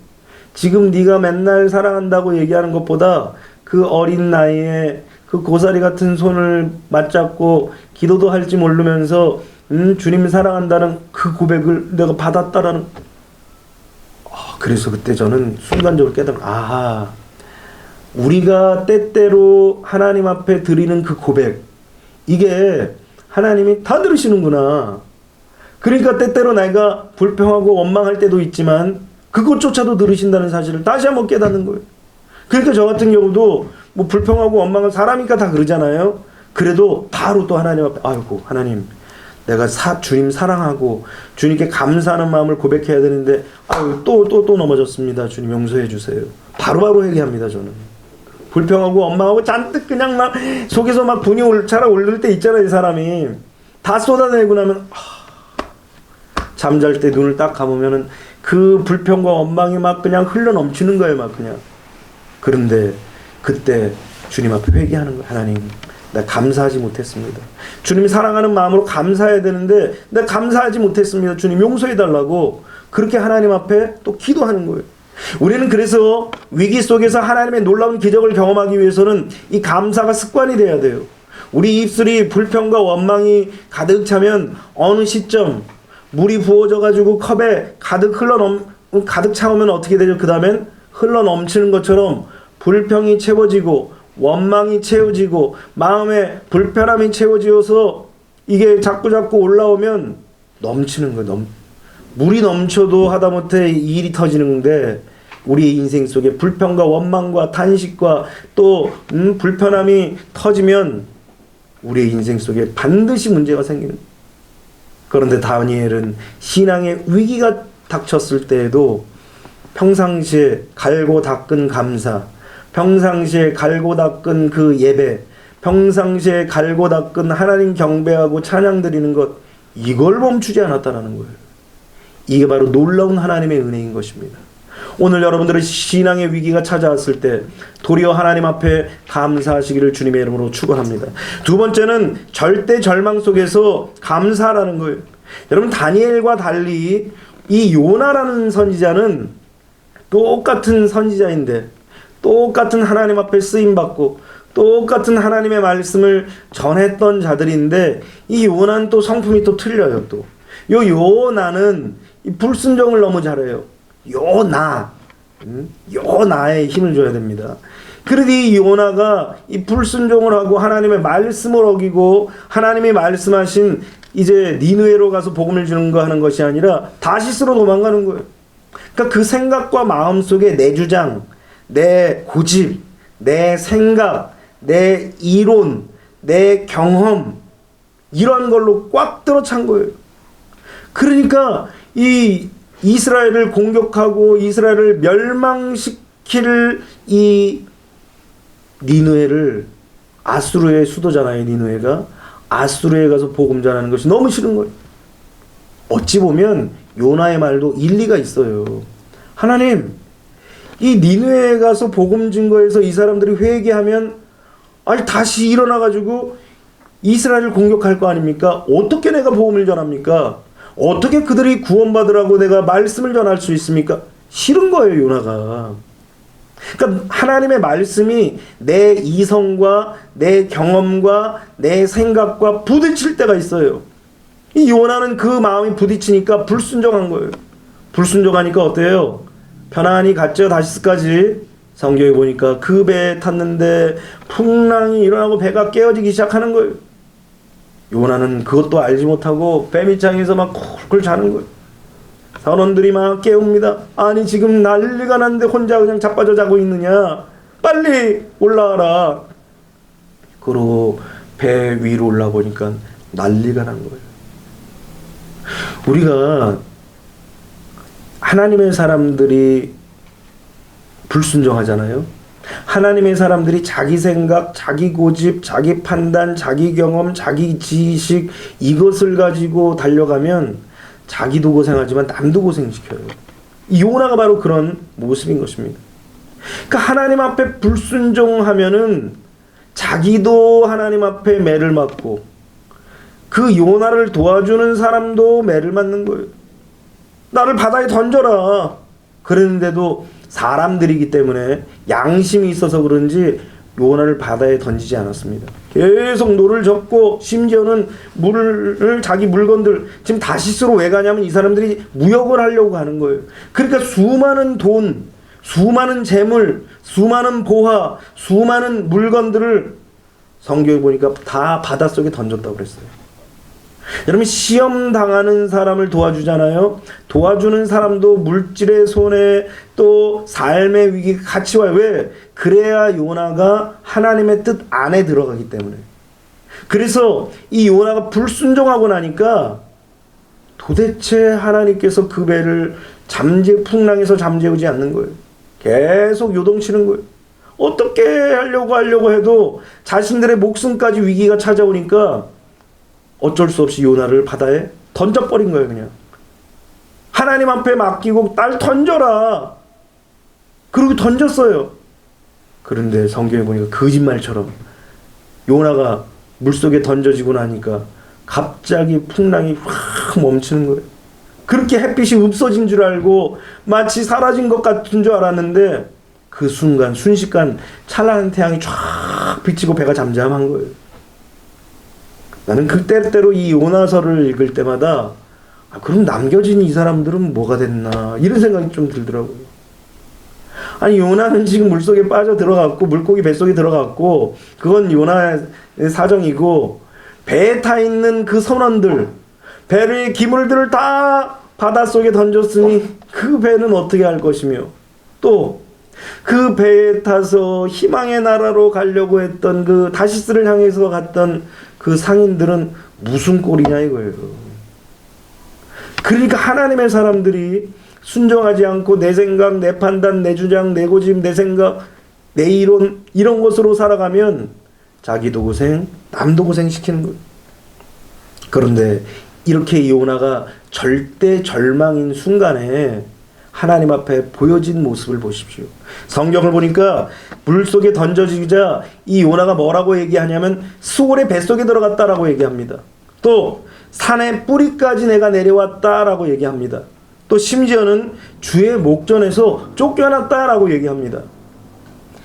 지금 네가 맨날 사랑한다고 얘기하는 것보다 그 어린 나이에 그 고사리 같은 손을 맞잡고 기도도 할지 모르면서 주님 사랑한다는 그 고백을 내가 받았다라는. 그래서 그때 저는 순간적으로 아하, 우리가 때때로 하나님 앞에 드리는 그 고백, 이게 하나님이 다 들으시는구나. 그러니까 때때로 내가 불평하고 원망할 때도 있지만 그것조차도 들으신다는 사실을 다시 한번 깨닫는 거예요. 그러니까 저 같은 경우도 뭐 불평하고 원망을 사람이니까 다 그러잖아요. 그래도 바로 또 하나님 앞에 아이고 하나님 내가 주님 사랑하고 주님께 감사하는 마음을 고백해야 되는데 아유 또 넘어졌습니다. 주님 용서해 주세요. 바로바로 회개합니다. 저는 불평하고 원망하고 잔뜩 그냥 막 속에서 막 분이 차라오를 때 있잖아요. 이 사람이 다 쏟아내고 나면 잠잘 때 눈을 딱 감으면은 그 불평과 원망이 막 그냥 흘러 넘치는 거예요. 막 그냥. 그런데 그때 주님 앞에 회개하는 거예요. 하나님 나 감사하지 못했습니다. 주님 사랑하는 마음으로 감사해야 되는데 내가 감사하지 못했습니다. 주님 용서해 달라고 그렇게 하나님 앞에 또 기도하는 거예요. 우리는 그래서 위기 속에서 하나님의 놀라운 기적을 경험하기 위해서는 이 감사가 습관이 돼야 돼요. 우리 입술이 불평과 원망이 가득 차면 어느 시점 물이 부어져 가지고 컵에 가득 차오면 어떻게 되죠? 그 다음엔 흘러 넘치는 것처럼 불평이 채워지고 원망이 채워지고 마음에 불편함이 채워지어서 이게 자꾸 올라오면 넘치는 거예요. 물이 넘쳐도 하다못해 일이 터지는데 우리의 인생 속에 불평과 원망과 탄식과 또 불편함이 터지면 우리의 인생 속에 반드시 문제가 생기는 거예요. 그런데 다니엘은 신앙의 위기가 닥쳤을 때에도 평상시에 갈고 닦은 감사, 평상시에 갈고 닦은 그 예배, 평상시에 갈고 닦은 하나님 경배하고 찬양 드리는 것, 이걸 멈추지 않았다는 거예요. 이게 바로 놀라운 하나님의 은혜인 것입니다. 오늘 여러분들의 신앙의 위기가 찾아왔을 때 도리어 하나님 앞에 감사하시기를 주님의 이름으로 축원합니다. 두 번째는 절대 절망 속에서 감사라는 거예요. 여러분 다니엘과 달리 이 요나라는 선지자는 똑같은 선지자인데 똑같은 하나님 앞에 쓰임받고 똑같은 하나님의 말씀을 전했던 자들인데 이 요나는 또 성품이 또 틀려요. 또 요 요나는 이 불순종을 너무 잘해요. 요나에 힘을 줘야 됩니다. 그래도 이 요나가 이 불순종을 하고 하나님의 말씀을 어기고 하나님이 말씀하신 이제 니느웨로 가서 복음을 전하는 것이 아니라 다시스로 도망가는 거예요. 그러니까 그 생각과 마음 속에 내 주장, 내 고집, 내 생각, 내 이론, 내 경험 이런 걸로 꽉 들어 찬 거예요. 그러니까 이 이스라엘을 공격하고 이스라엘을 멸망시킬 이 니느웨를, 아수르의 수도잖아요. 니느웨가 아수르에 가서 복음 전하는 것이 너무 싫은 거예요. 어찌 보면 요나의 말도 일리가 있어요. 하나님, 이 니느웨에 가서 복음 증거해서 이 사람들이 회개하면 아니 다시 일어나가지고 이스라엘을 공격할 거 아닙니까? 어떻게 내가 복음을 전합니까? 어떻게 그들이 구원받으라고 내가 말씀을 전할 수 있습니까? 싫은 거예요, 요나가. 그러니까 하나님의 말씀이 내 이성과 내 경험과 내 생각과 부딪힐 때가 있어요. 이 요나는 그 마음이 부딪히니까 불순종한 거예요. 불순종하니까 어때요? 편안히 갔죠, 다시스까지. 성경에 보니까 그 배에 탔는데 풍랑이 일어나고 배가 깨어지기 시작하는 거예요. 요나는 그것도 알지 못하고 배 밑창에서 막 쿨쿨 자는 거예요. 선원들이 막 깨웁니다. 아니 지금 난리가 났는데 혼자 그냥 자빠져 자고 있느냐, 빨리 올라와라. 그러고 배 위로 올라보니까 난리가 난 거예요. 우리가 하나님의 사람들이 불순종하잖아요. 하나님의 사람들이 자기 생각, 자기 고집, 자기 판단, 자기 경험, 자기 지식 이것을 가지고 달려가면 자기도 고생하지만 남도 고생시켜요. 요나가 바로 그런 모습인 것입니다. 그러니까 하나님 앞에 불순종하면은 자기도 하나님 앞에 매를 맞고 그 요나를 도와주는 사람도 매를 맞는 거예요. 나를 바다에 던져라. 그랬는데도 사람들이기 때문에 양심이 있어서 그런지 요나를 바다에 던지지 않았습니다. 계속 노를 젓고 심지어는 물을, 자기 물건들, 지금 다시스로 왜 가냐면 이 사람들이 무역을 하려고 하는 거예요. 그러니까 수많은 돈, 수많은 재물, 수많은 보화, 수많은 물건들을 성경에 보니까 다 바닷속에 던졌다고 그랬어요. 여러분, 시험 당하는 사람을 도와주잖아요. 도와주는 사람도 물질의 손해, 또 삶의 위기가 같이 와요. 왜? 그래야 요나가 하나님의 뜻 안에 들어가기 때문에. 그래서 이 요나가 불순종하고 나니까 도대체 하나님께서 그 배를 풍랑에서 잠재우지 않는 거예요. 계속 요동치는 거예요. 어떻게 하려고 해도 자신들의 목숨까지 위기가 찾아오니까 어쩔 수 없이 요나를 바다에 던져버린 거예요. 그냥 하나님 앞에 맡기고 날 던져라. 그리고 던졌어요. 그런데 성경에 보니까 거짓말처럼 요나가 물속에 던져지고 나니까 갑자기 풍랑이 확 멈추는 거예요. 그렇게 햇빛이 없어진 줄 알고 마치 사라진 것 같은 줄 알았는데 그 순간 순식간 찬란한 태양이 쫙 비치고 배가 잠잠한 거예요. 나는 그때때로 이 요나서를 읽을 때마다 그럼 남겨진 이 사람들은 뭐가 됐나 이런 생각이 좀 들더라고요. 아니 요나는 지금 물속에 빠져 들어갔고 물고기 뱃속에 들어갔고 그건 요나의 사정이고 배에 타 있는 그 선원들 배의 기물들을 다 바닷속에 던졌으니 그 배는 어떻게 할 것이며 또 그 배에 타서 희망의 나라로 가려고 했던 그 다시스를 향해서 갔던 그 상인들은 무슨 꼴이냐 이거예요. 그러니까 하나님의 사람들이 순종하지 않고 내 생각, 내 판단, 내 주장, 내 고집, 내 생각, 내 이론 이런 것으로 살아가면 자기도 고생, 남도 고생시키는 거예요. 그런데 이렇게 요나가 절대 절망인 순간에 하나님 앞에 보여진 모습을 보십시오. 성경을 보니까 물속에 던져지자 이 요나가 뭐라고 얘기하냐면 수월의 뱃속에 들어갔다라고 얘기합니다. 또 산의 뿌리까지 내가 내려왔다라고 얘기합니다. 또 심지어는 주의 목전에서 쫓겨났다라고 얘기합니다.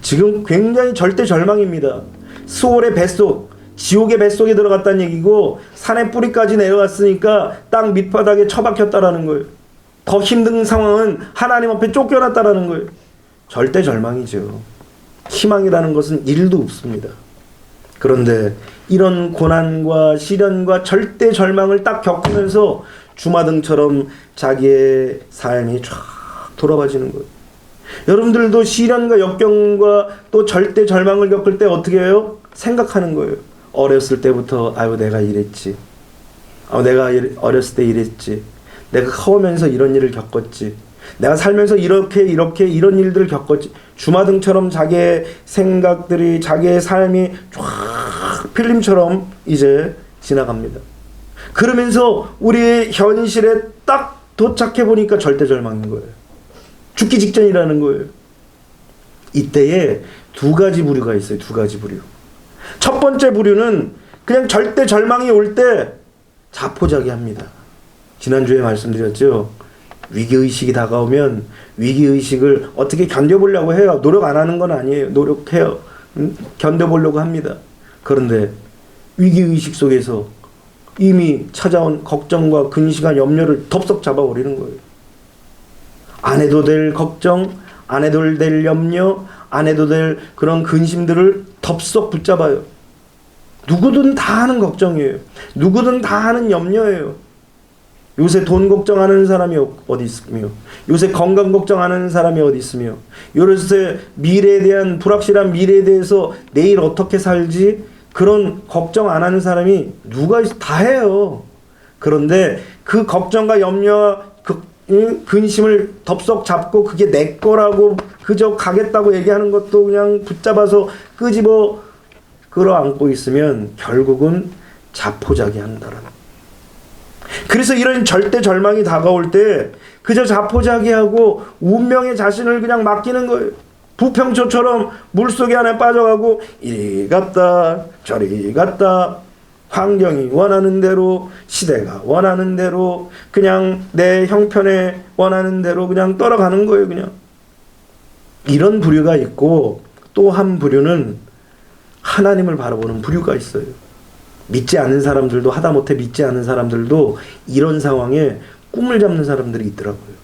지금 굉장히 절대 절망입니다. 수월의 뱃속, 지옥의 뱃속에 들어갔다는 얘기고 산의 뿌리까지 내려갔으니까 땅 밑바닥에 처박혔다라는 거예요. 더 힘든 상황은 하나님 앞에 쫓겨났다라는 거예요. 절대 절망이죠. 희망이라는 것은 1도 없습니다. 그런데 이런 고난과 시련과 절대 절망을 딱 겪으면서 주마등처럼 자기의 삶이 쫙 돌아봐지는 거예요. 여러분들도 시련과 역경과 또 절대 절망을 겪을 때 어떻게 해요? 생각하는 거예요. 어렸을 때부터 아유 내가 이랬지. 내가 어렸을 때 이랬지. 내가 커오면서 이런 일을 겪었지. 내가 살면서 이렇게 이런 일들을 겪었지. 주마등처럼 자기의 생각들이 자기의 삶이 쫙 필름처럼 이제 지나갑니다. 그러면서 우리의 현실에 딱 도착해 보니까 절대 절망인 거예요. 죽기 직전이라는 거예요. 이때에 두 가지 부류가 있어요. 두 가지 부류. 첫 번째 부류는 그냥 절대 절망이 올 때 자포자기합니다. 지난주에 말씀드렸죠. 위기의식이 다가오면 위기의식을 어떻게 견뎌보려고 해요. 노력 안 하는 건 아니에요. 노력해요. 견뎌보려고 합니다. 그런데 위기의식 속에서 이미 찾아온 걱정과 근심과 염려를 덥석 잡아버리는 거예요. 안 해도 될 걱정, 안 해도 될 염려, 안 해도 될 그런 근심들을 덥석 붙잡아요. 누구든 다 하는 걱정이에요. 누구든 다 하는 염려예요. 요새 돈 걱정하는 사람이 어디 있으며, 요새 건강 걱정하는 사람이 어디 있으며, 요새 미래에 대한 불확실한 미래에 대해서 내일 어떻게 살지 그런 걱정 안 하는 사람이 누가 다 해요. 그런데 그 걱정과 염려와 근심을 덥석 잡고 그게 내 거라고 그저 가겠다고 얘기하는 것도 그냥 붙잡아서 끄집어 끌어안고 있으면 결국은 자포자기한다라는. 그래서 이런 절대 절망이 다가올 때 그저 자포자기하고 운명의 자신을 그냥 맡기는 거예요. 부평초처럼 물속에 안에 빠져가고 이리 갔다 저리 갔다, 환경이 원하는 대로, 시대가 원하는 대로, 그냥 내 형편에 원하는 대로 그냥 떠나가는 거예요. 그냥 이런 부류가 있고, 또 한 부류는 하나님을 바라보는 부류가 있어요. 믿지 않는 사람들도, 하다못해 믿지 않는 사람들도 이런 상황에 꿈을 잡는 사람들이 있더라고요.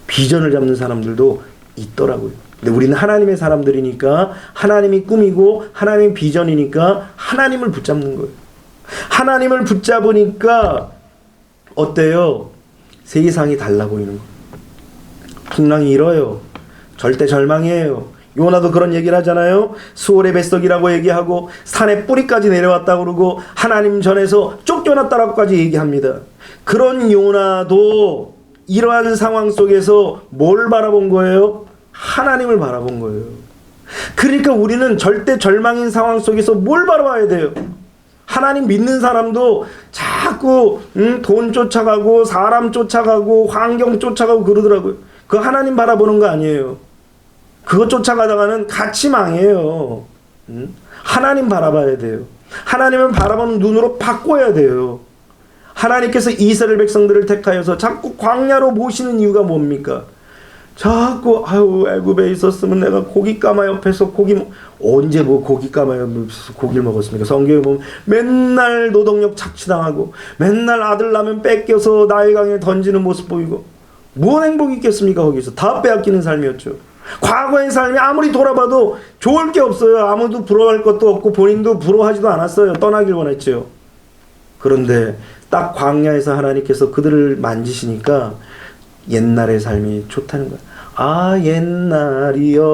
비전을 잡는 사람들도 있더라고요. 근데 우리는 하나님의 사람들이니까, 하나님이 꿈이고 하나님이 비전이니까 하나님을 붙잡는 거예요. 하나님을 붙잡으니까 어때요? 세상이 달라 보이는 거예요. 풍랑이 일어요. 절대 절망이에요. 요나도 그런 얘기를 하잖아요. 수월의 뱃속이라고 얘기하고 산의 뿌리까지 내려왔다고 그러고 하나님 전에서 쫓겨났다라고까지 얘기합니다. 그런 요나도 이러한 상황 속에서 뭘 바라본 거예요? 하나님을 바라본 거예요. 그러니까 우리는 절대 절망인 상황 속에서 뭘 바라봐야 돼요? 하나님 믿는 사람도 자꾸 돈 쫓아가고 사람 쫓아가고 환경 쫓아가고 그러더라고요. 그거 하나님 바라보는 거 아니에요. 그거 쫓아가다가는 같이 망해요. 하나님 바라봐야 돼요. 하나님을 바라보는 눈으로 바꿔야 돼요. 하나님께서 이스라엘 백성들을 택하여서 자꾸 광야로 모시는 이유가 뭡니까? 자꾸 애굽에 있었으면 내가 고깃가마 옆에서 언제 고깃가마 옆에서 고기를 먹었습니까? 성경에 보면 맨날 노동력 착취당하고 맨날 아들 나면 뺏겨서 나일강에 던지는 모습 보이고 뭔 행복이 있겠습니까? 거기서 다 빼앗기는 삶이었죠. 과거의 삶이 아무리 돌아봐도 좋을 게 없어요. 아무도 부러워할 것도 없고 본인도 부러워하지도 않았어요. 떠나길 원했죠. 그런데 딱 광야에서 하나님께서 그들을 만지시니까 옛날의 삶이 좋다는 거야. 아, 옛날이여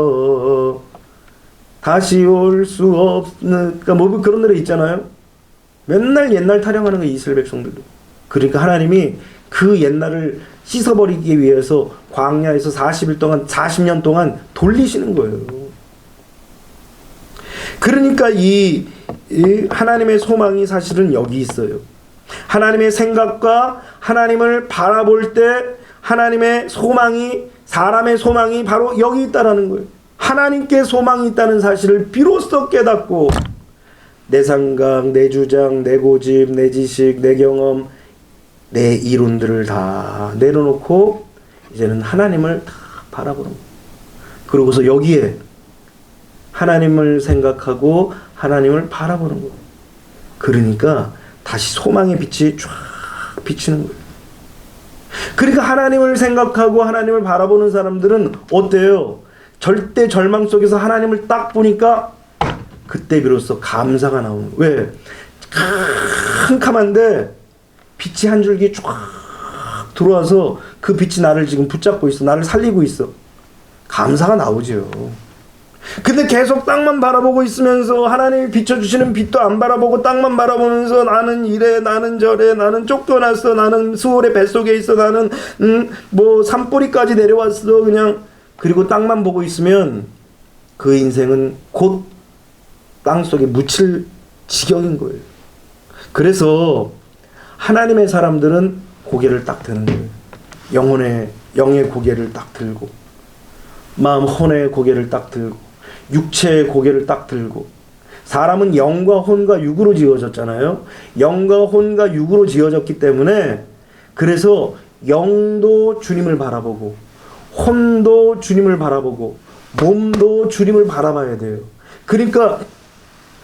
다시 올 수 없는가, 뭐 그런 노래 있잖아요. 맨날 옛날 타령하는 거 이스라엘 백성들도. 그러니까 하나님이 그 옛날을 씻어버리기 위해서 광야에서 40년 동안 돌리시는 거예요. 그러니까 이 하나님의 소망이 사실은 여기 있어요. 하나님의 생각과 하나님을 바라볼 때 하나님의 소망이, 사람의 소망이 바로 여기 있다라는 거예요. 하나님께 소망이 있다는 사실을 비로소 깨닫고 내 생각, 내 주장, 내 고집, 내 지식, 내 경험, 내 이론들을 다 내려놓고 이제는 하나님을 다 바라보는 거예요. 그러고서 여기에 하나님을 생각하고 하나님을 바라보는 거예요. 그러니까 다시 소망의 빛이 쫙 비치는 거예요. 그러니까 하나님을 생각하고 하나님을 바라보는 사람들은 어때요? 절대 절망 속에서 하나님을 딱 보니까 그때 비로소 감사가 나오는 거예요. 왜? 캄캄한데 빛이 한 줄기 쫙 들어와서 그 빛이 나를 지금 붙잡고 있어. 나를 살리고 있어. 감사가 나오죠. 근데 계속 땅만 바라보고 있으면서 하나님이 비춰주시는 빛도 안 바라보고 땅만 바라보면서 나는 이래, 나는 저래, 나는 쫓겨났어, 나는 수월의 뱃속에 있어, 나는 뭐 산뿌리까지 내려왔어, 그냥. 그리고 땅만 보고 있으면 그 인생은 곧 땅속에 묻힐 지경인 거예요. 그래서 하나님의 사람들은 고개를 딱 드는 거예요. 영의 고개를 딱 들고, 마음 혼의 고개를 딱 들고, 육체의 고개를 딱 들고. 사람은 영과 혼과 육으로 지어졌잖아요. 영과 혼과 육으로 지어졌기 때문에, 그래서 영도 주님을 바라보고 혼도 주님을 바라보고 몸도 주님을 바라봐야 돼요. 그러니까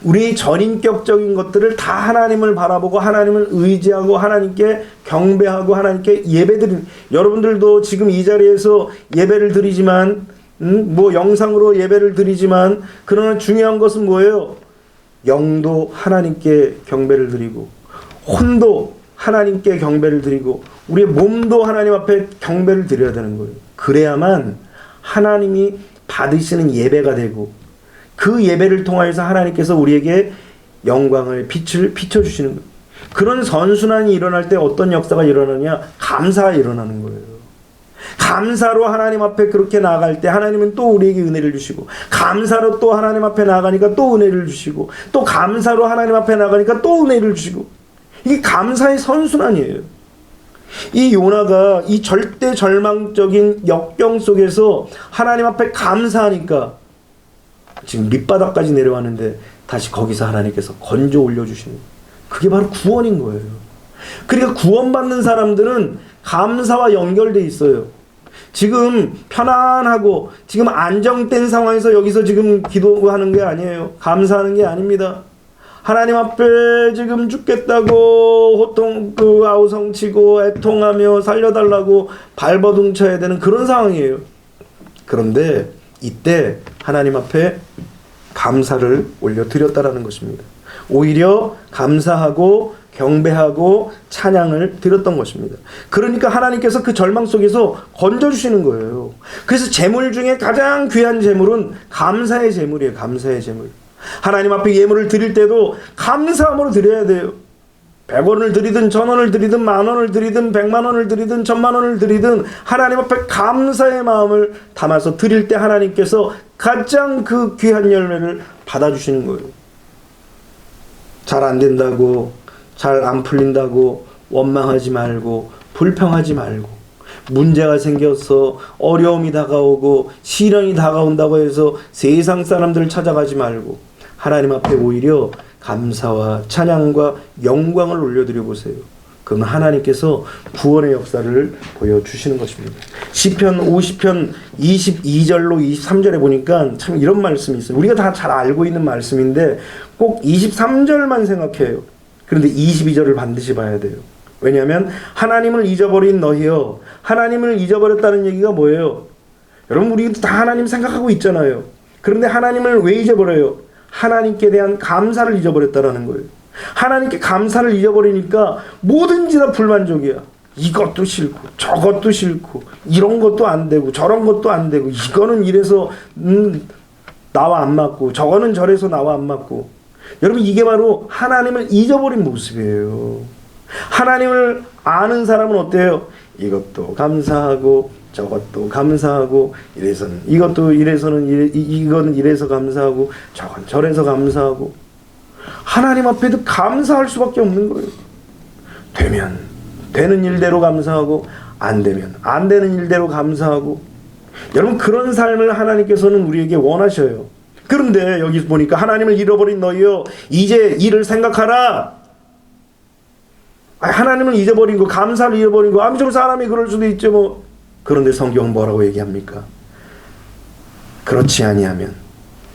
우리 전인격적인 것들을 다 하나님을 바라보고 하나님을 의지하고 하나님께 경배하고 하나님께 예배드리는, 여러분들도 지금 이 자리에서 예배를 드리지만 뭐 영상으로 예배를 드리지만, 그러나 중요한 것은 뭐예요? 영도 하나님께 경배를 드리고 혼도 하나님께 경배를 드리고 우리의 몸도 하나님 앞에 경배를 드려야 되는 거예요. 그래야만 하나님이 받으시는 예배가 되고, 그 예배를 통하여서 하나님께서 우리에게 영광을 빛을 비춰주시는 거예요. 그런 선순환이 일어날 때 어떤 역사가 일어나냐? 감사가 일어나는 거예요. 감사로 하나님 앞에 그렇게 나아갈 때 하나님은 또 우리에게 은혜를 주시고, 감사로 또 하나님 앞에 나가니까 또 은혜를 주시고, 또 감사로 하나님 앞에 나가니까 또 은혜를 주시고, 이게 감사의 선순환이에요. 이 요나가 이 절대 절망적인 역경 속에서 하나님 앞에 감사하니까 지금 밑바닥까지 내려왔는데 다시 거기서 하나님께서 건져 올려주시는, 그게 바로 구원인 거예요. 그러니까 구원받는 사람들은 감사와 연결돼 있어요. 지금 편안하고 지금 안정된 상황에서 여기서 지금 기도하는 게 아니에요. 감사하는 게 아닙니다. 하나님 앞에 지금 죽겠다고 아우성치고 애통하며 살려달라고 발버둥 쳐야 되는 그런 상황이에요. 그런데 이때 하나님 앞에 감사를 올려드렸다라는 것입니다. 오히려 감사하고 경배하고 찬양을 드렸던 것입니다. 그러니까 하나님께서 그 절망 속에서 건져주시는 거예요. 그래서 제물 중에 가장 귀한 제물은 감사의 제물이에요. 감사의 제물. 하나님 앞에 예물을 드릴 때도 감사함으로 드려야 돼요. 100원을 드리든 1000원을 드리든 10,000원을 드리든 100만원을 드리든 1000만원을 드리든 하나님 앞에 감사의 마음을 담아서 드릴 때 하나님께서 가장 그 귀한 열매를 받아주시는 거예요. 잘 안 된다고, 잘 안 풀린다고 원망하지 말고 불평하지 말고, 문제가 생겨서 어려움이 다가오고 시련이 다가온다고 해서 세상 사람들을 찾아가지 말고 하나님 앞에 오히려 감사와 찬양과 영광을 올려드려 보세요. 그럼 하나님께서 구원의 역사를 보여주시는 것입니다. 시편 50편 22절로 23절에 보니까 참 이런 말씀이 있어요. 우리가 다 잘 알고 있는 말씀인데 꼭 23절만 생각해요. 그런데 22절을 반드시 봐야 돼요. 왜냐하면 하나님을 잊어버린 너희여, 하나님을 잊어버렸다는 얘기가 뭐예요? 여러분, 우리 다 하나님 생각하고 있잖아요. 그런데 하나님을 왜 잊어버려요? 하나님께 대한 감사를 잊어버렸다라는 거예요. 하나님께 감사를 잊어버리니까 뭐든지 다 불만족이야. 이것도 싫고 저것도 싫고 이런 것도 안 되고 저런 것도 안 되고, 이거는 이래서 나와 안 맞고 저거는 저래서 나와 안 맞고. 여러분, 이게 바로 하나님을 잊어버린 모습이에요. 하나님을 아는 사람은 어때요? 이것도 감사하고 저것도 감사하고, 이래서는 이것도 이래서는 이거는 이래서 감사하고 저건 저래서 감사하고, 하나님 앞에도 감사할 수밖에 없는 거예요. 되면 되는 일대로 감사하고, 안 되면 안 되는 일대로 감사하고. 여러분, 그런 삶을 하나님께서는 우리에게 원하셔요. 그런데 여기 보니까 하나님을 잃어버린 너희여 이제 이를 생각하라. 하나님을 잊어버린 거, 감사를 잃어버린 거, 좀 사람이 그럴 수도 있죠 뭐. 그런데 성경은 뭐라고 얘기합니까? 그렇지 아니하면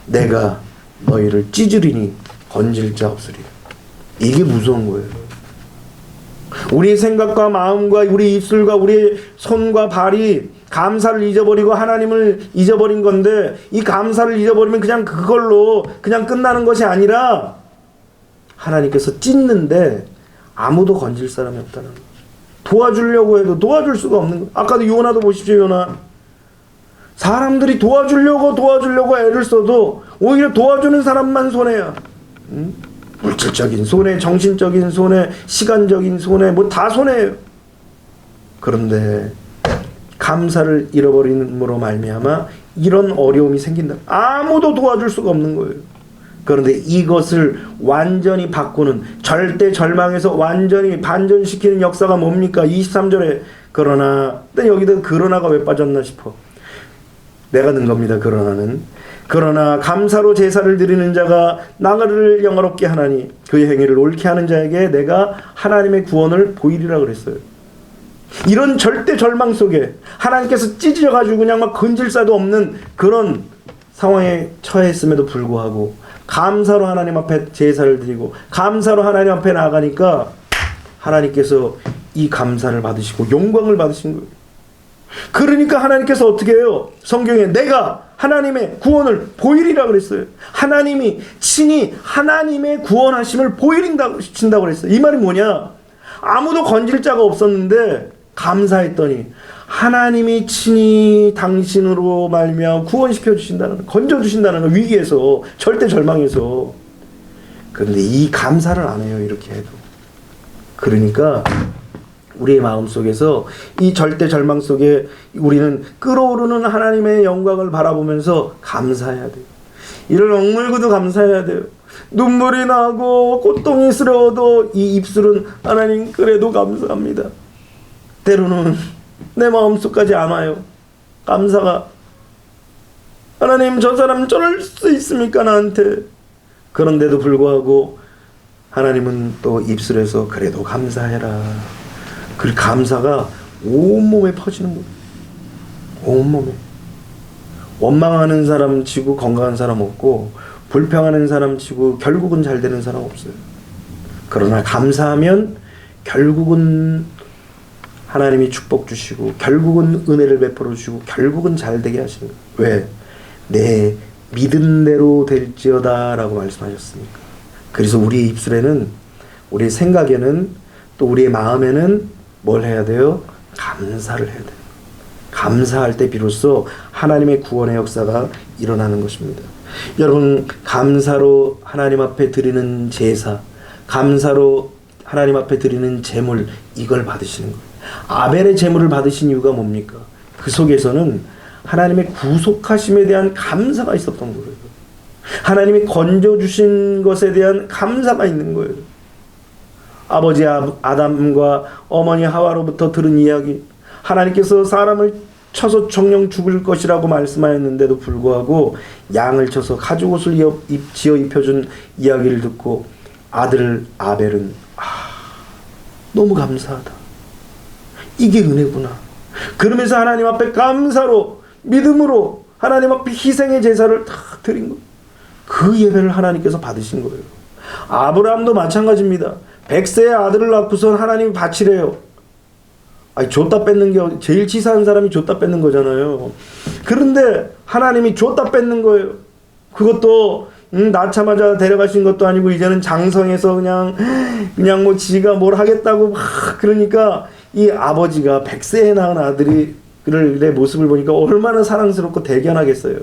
내가 너희를 찢으리니 건질 자 없으리라. 이게 무서운 거예요. 우리 생각과 마음과 우리 입술과 우리 손과 발이 감사를 잊어버리고 하나님을 잊어버린 건데, 이 감사를 잊어버리면 그냥 그걸로 그냥 끝나는 것이 아니라 하나님께서 찢는데 아무도 건질 사람이 없다는 거예요. 도와주려고 해도 도와줄 수가 없는 거예요. 아까도 요나도 보십시오. 요나 사람들이 도와주려고 애를 써도 오히려 도와주는 사람만 손해야. 물질적인 손해, 정신적인 손해, 시간적인 손해, 뭐 다 손해예요. 그런데 감사를 잃어버림으로 말미암아 이런 어려움이 생긴다. 아무도 도와줄 수가 없는 거예요. 그런데 이것을 완전히 바꾸는, 절대 절망에서 완전히 반전시키는 역사가 뭡니까? 23절에 그러나, 근데 여기다 그러나가 왜 빠졌나 싶어. 내가 넣은 겁니다. 그러나 감사로 제사를 드리는 자가 나를 영화롭게 하나니 그의 행위를 옳게 하는 자에게 내가 하나님의 구원을 보이리라 그랬어요. 이런 절대 절망 속에 하나님께서 찢어가지고 그냥 막 건질사도 없는 그런 상황에 처했음에도 불구하고 감사로 하나님 앞에 제사를 드리고 감사로 하나님 앞에 나아가니까 하나님께서 이 감사를 받으시고 영광을 받으신 거예요. 그러니까 하나님께서 어떻게 해요? 성경에 내가 하나님의 구원을 보이리라 그랬어요. 하나님이 친히 하나님의 구원하심을 보이린다고 그랬어요. 이 말이 뭐냐? 아무도 건질 자가 없었는데 감사했더니 하나님이 친히 당신으로 말미암아 구원시켜 주신다는, 건져 주신다는 거, 위기에서, 절대 절망에서. 그런데 이 감사를 안 해요. 이렇게 해도. 그러니까 우리의 마음속에서 이 절대 절망 속에 우리는 끓어오르는 하나님의 영광을 바라보면서 감사해야 돼요. 이를 억물고도 감사해야 돼요. 눈물이 나고 고통스러워도 이 입술은 하나님 그래도 감사합니다. 때로는 내 마음속까지 안 와요. 감사가. 하나님 저 사람 저럴 수 있습니까 나한테. 그런데도 불구하고 하나님은 또 입술에서 그래도 감사해라. 그 감사가 온몸에 퍼지는 거예요. 온몸에. 원망하는 사람 치고 건강한 사람 없고, 불평하는 사람 치고 결국은 잘 되는 사람 없어요. 그러나 감사하면 결국은 하나님이 축복 주시고 결국은 은혜를 베풀어 주시고 결국은 잘 되게 하시는 거예요. 왜? 내 믿음대로 될지어다 라고 말씀하셨으니까. 그래서 우리의 입술에는, 우리의 생각에는, 또 우리의 마음에는 뭘 해야 돼요? 감사를 해야 돼요. 감사할 때 비로소 하나님의 구원의 역사가 일어나는 것입니다. 여러분, 감사로 하나님 앞에 드리는 제사, 감사로 하나님 앞에 드리는 제물, 이걸 받으시는 거예요. 아벨의 제물을 받으신 이유가 뭡니까? 그 속에서는 하나님의 구속하심에 대한 감사가 있었던 거예요. 하나님이 건져주신 것에 대한 감사가 있는 거예요. 아버지 아담과 어머니 하와로부터 들은 이야기, 하나님께서 사람을 쳐서 정령 죽을 것이라고 말씀하였는데도 불구하고 양을 쳐서 가죽옷을 지어 입혀준 이야기를 듣고 아들 아벨은 너무 감사하다. 이게 은혜구나. 그러면서 하나님 앞에 감사로, 믿음으로 하나님 앞에 희생의 제사를 다 드린 거예요. 그 예배를 하나님께서 받으신 거예요. 아브라함도 마찬가지입니다. 100세의 아들을 낳고선 하나님이 바치래요. 아니, 줬다 뺏는 게 제일 치사한 사람이 줬다 뺏는 거잖아요. 그런데 하나님이 줬다 뺏는 거예요. 그것도 낳자마자 데려가신 것도 아니고 이제는 장성해서 그냥 뭐 지가 뭘 하겠다고 막 그러니까 이 아버지가 100세에 낳은 아들의 모습을 보니까 얼마나 사랑스럽고 대견하겠어요.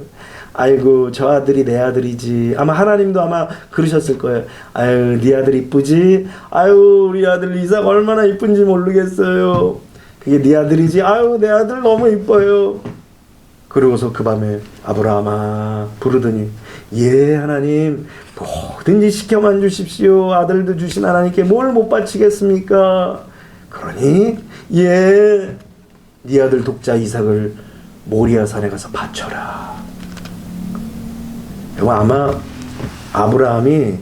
아이고 저 아들이 내 아들이지. 아마 하나님도 아마 그러셨을 거예요. 아유 네 아들 이쁘지? 아유 우리 아들 이삭 얼마나 이쁜지 모르겠어요. 그게 네 아들이지? 아유 내 아들 너무 이뻐요. 그러고서 그 밤에 아브라함아 부르더니 예 하나님 뭐든지 시켜만 주십시오. 아들도 주신 하나님께 뭘 못 바치겠습니까? 그러니 예 네 아들 독자 이삭을 모리아 산에 가서 바쳐라. 아마 아브라함이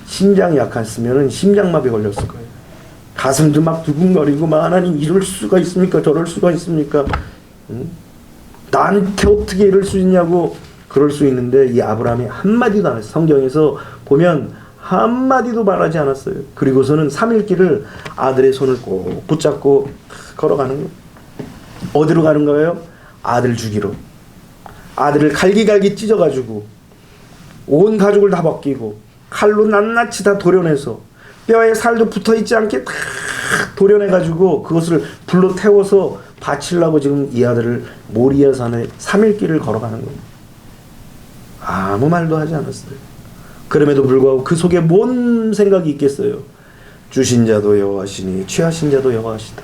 심장이 약했으면 심장마비 걸렸을 거예요. 가슴도 막 두근거리고 막 하나님 이럴 수가 있습니까? 저럴 수가 있습니까? 나한테 어떻게 이럴 수 있냐고 그럴 수 있는데 이 아브라함이 한마디도 안 했어요. 성경에서 보면 한마디도 말하지 않았어요. 그리고서는 3일길을 아들의 손을 꼭 붙잡고 걸어가는 거예요. 어디로 가는 거예요? 아들 죽이러. 아들을 갈기갈기 찢어가지고 온 가죽을 다 벗기고 칼로 낱낱이 다 도려내서 뼈에 살도 붙어있지 않게 다 도려내가지고 그것을 불로 태워서 바치려고 지금 이 아들을 모리아 산에 3일길을 걸어가는 거예요. 아무 말도 하지 않았어요. 그럼에도 불구하고 그 속에 뭔 생각이 있겠어요? 주신 자도 여호와시니 취하신 자도 여호와시다.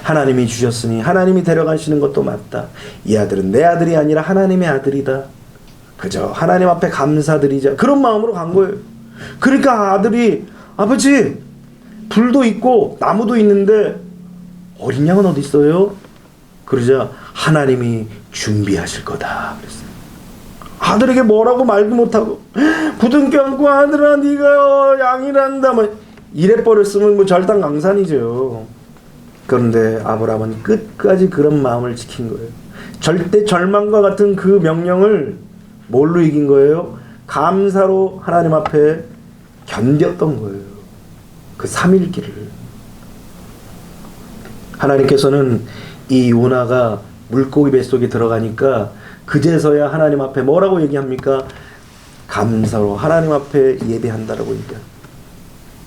하나님이 주셨으니 하나님이 데려가시는 것도 맞다. 이 아들은 내 아들이 아니라 하나님의 아들이다. 그저 하나님 앞에 감사드리자. 그런 마음으로 간 거예요. 그러니까 아들이 아버지 불도 있고 나무도 있는데 어린 양은 어디 있어요? 그러자 하나님이 준비하실 거다 그랬어요. 아들에게 뭐라고 말도 못하고 굳은 껴안고 아들아 네가 양이란다 뭐 이래 버렸으면 뭐 절단강산이죠. 그런데 아브라함은 끝까지 그런 마음을 지킨 거예요. 절대 절망과 같은 그 명령을 뭘로 이긴 거예요? 감사로 하나님 앞에 견뎠던 거예요. 그 3일길을. 하나님께서는 이 요나가 물고기 뱃속에 들어가니까 그제서야 하나님 앞에 뭐라고 얘기합니까? 감사로 하나님 앞에 예배한다라고 얘기합니다.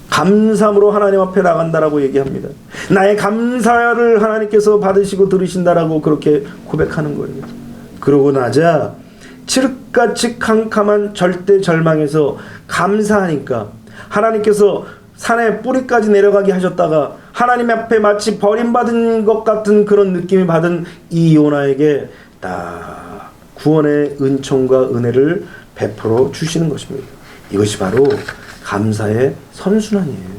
감사함으로 하나님 앞에 나간다라고 얘기합니다. 나의 감사를 하나님께서 받으시고 들으신다라고 그렇게 고백하는 거예요. 그러고 나자 칠흑같이 캄캄한 절대 절망에서 감사하니까 하나님께서 산에 뿌리까지 내려가게 하셨다가 하나님 앞에 마치 버림받은 것 같은 그런 느낌이 받은 이 요나에게 딱 구원의 은총과 은혜를 베풀어 주시는 것입니다. 이것이 바로 감사의 선순환이에요.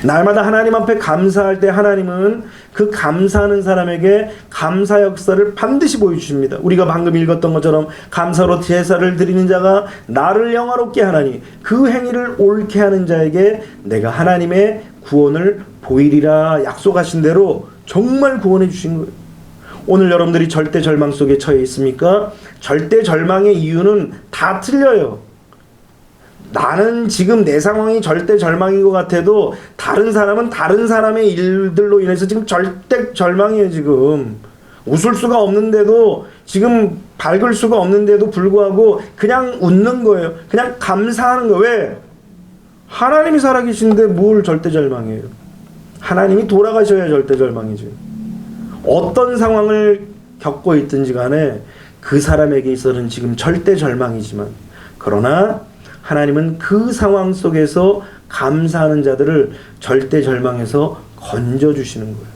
날마다 하나님 앞에 감사할 때 하나님은 그 감사하는 사람에게 감사 역사를 반드시 보여주십니다. 우리가 방금 읽었던 것처럼 감사로 제사를 드리는 자가 나를 영화롭게 하나니 그 행위를 옳게 하는 자에게 내가 하나님의 구원을 보이리라 약속하신 대로 정말 구원해 주신 거예요. 오늘 여러분들이 절대 절망 속에 처해 있습니까? 절대 절망의 이유는 다 틀려요. 나는 지금 내 상황이 절대 절망인 것 같아도 다른 사람은 다른 사람의 일들로 인해서 지금 절대 절망이에요. 지금 웃을 수가 없는데도 지금 밝을 수가 없는데도 불구하고 그냥 웃는 거예요. 그냥 감사하는 거예요. 왜? 하나님이 살아계신데 뭘 절대 절망이에요. 하나님이 돌아가셔야 절대 절망이죠. 어떤 상황을 겪고 있든지 간에 그 사람에게 있어서는 지금 절대 절망이지만 그러나 하나님은 그 상황 속에서 감사하는 자들을 절대 절망에서 건져주시는 거예요.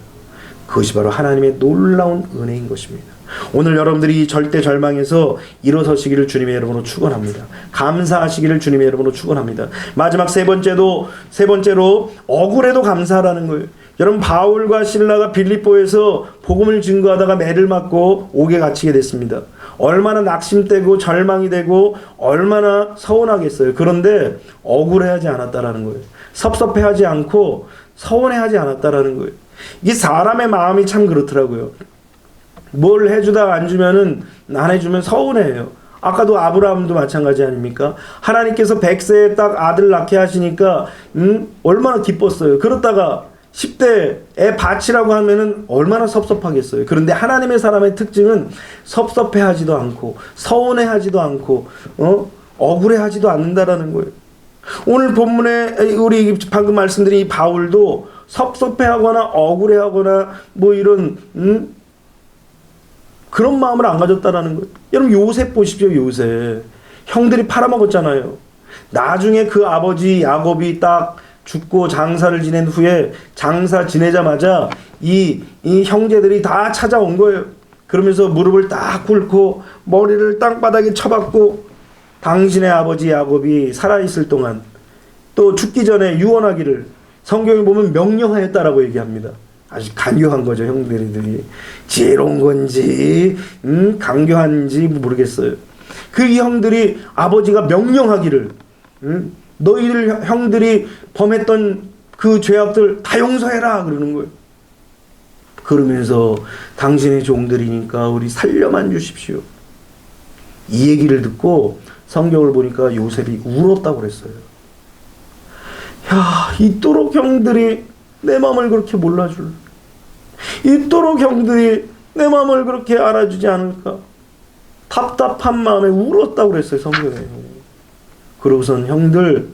그것이 바로 하나님의 놀라운 은혜인 것입니다. 오늘 여러분들이 이 절대 절망에서 일어서시기를 주님의 이름으로 축원합니다. 감사하시기를 주님의 이름으로 축원합니다. 마지막 세 번째로 억울해도 감사하라는 거예요. 여러분 바울과 실라가 빌립보에서 복음을 증거하다가 매를 맞고 옥에 갇히게 됐습니다. 얼마나 낙심되고 절망이 되고 얼마나 서운하겠어요. 그런데 억울해하지 않았다라는 거예요. 섭섭해하지 않고 서운해하지 않았다라는 거예요. 이게 사람의 마음이 참 그렇더라고요. 뭘 해주다 안 주면은 안 해주면 서운해요. 아까도 아브라함도 마찬가지 아닙니까? 하나님께서 100세에 딱 아들 낳게 하시니까 얼마나 기뻤어요. 그러다가 10대 애 바치라고 하면은 얼마나 섭섭하겠어요. 그런데 하나님의 사람의 특징은 섭섭해하지도 않고 서운해하지도 않고 억울해하지도 않는다라는 거예요. 오늘 본문에 우리 방금 말씀드린 이 바울도 섭섭해하거나 억울해하거나 뭐 이런 그런 마음을 안 가졌다라는 거예요. 여러분 요셉 보십시오. 요셉 형들이 팔아먹었잖아요. 나중에 그 아버지 야곱이 딱 죽고 장사를 지낸 후에 장사 지내자마자 이 형제들이 다 찾아온 거예요. 그러면서 무릎을 딱 꿇고 머리를 땅바닥에 쳐박고 당신의 아버지 야곱이 살아있을 동안 또 죽기 전에 유언하기를 성경에 보면 명령하였다라고 얘기합니다. 아주 간교한 거죠. 형들이 지혜로운 건지 강교한지 모르겠어요. 그 형들이 아버지가 명령하기를 너희들 형들이 범했던 그 죄악들 다 용서해라 그러는 거예요. 그러면서 당신의 종들이니까 우리 살려만 주십시오. 이 얘기를 듣고 성경을 보니까 요셉이 울었다고 그랬어요. 야, 이토록 형들이 내 마음을 그렇게 몰라줄, 이토록 형들이 내 마음을 그렇게 알아주지 않을까? 답답한 마음에 울었다고 그랬어요, 성경에. 그러고선 형들,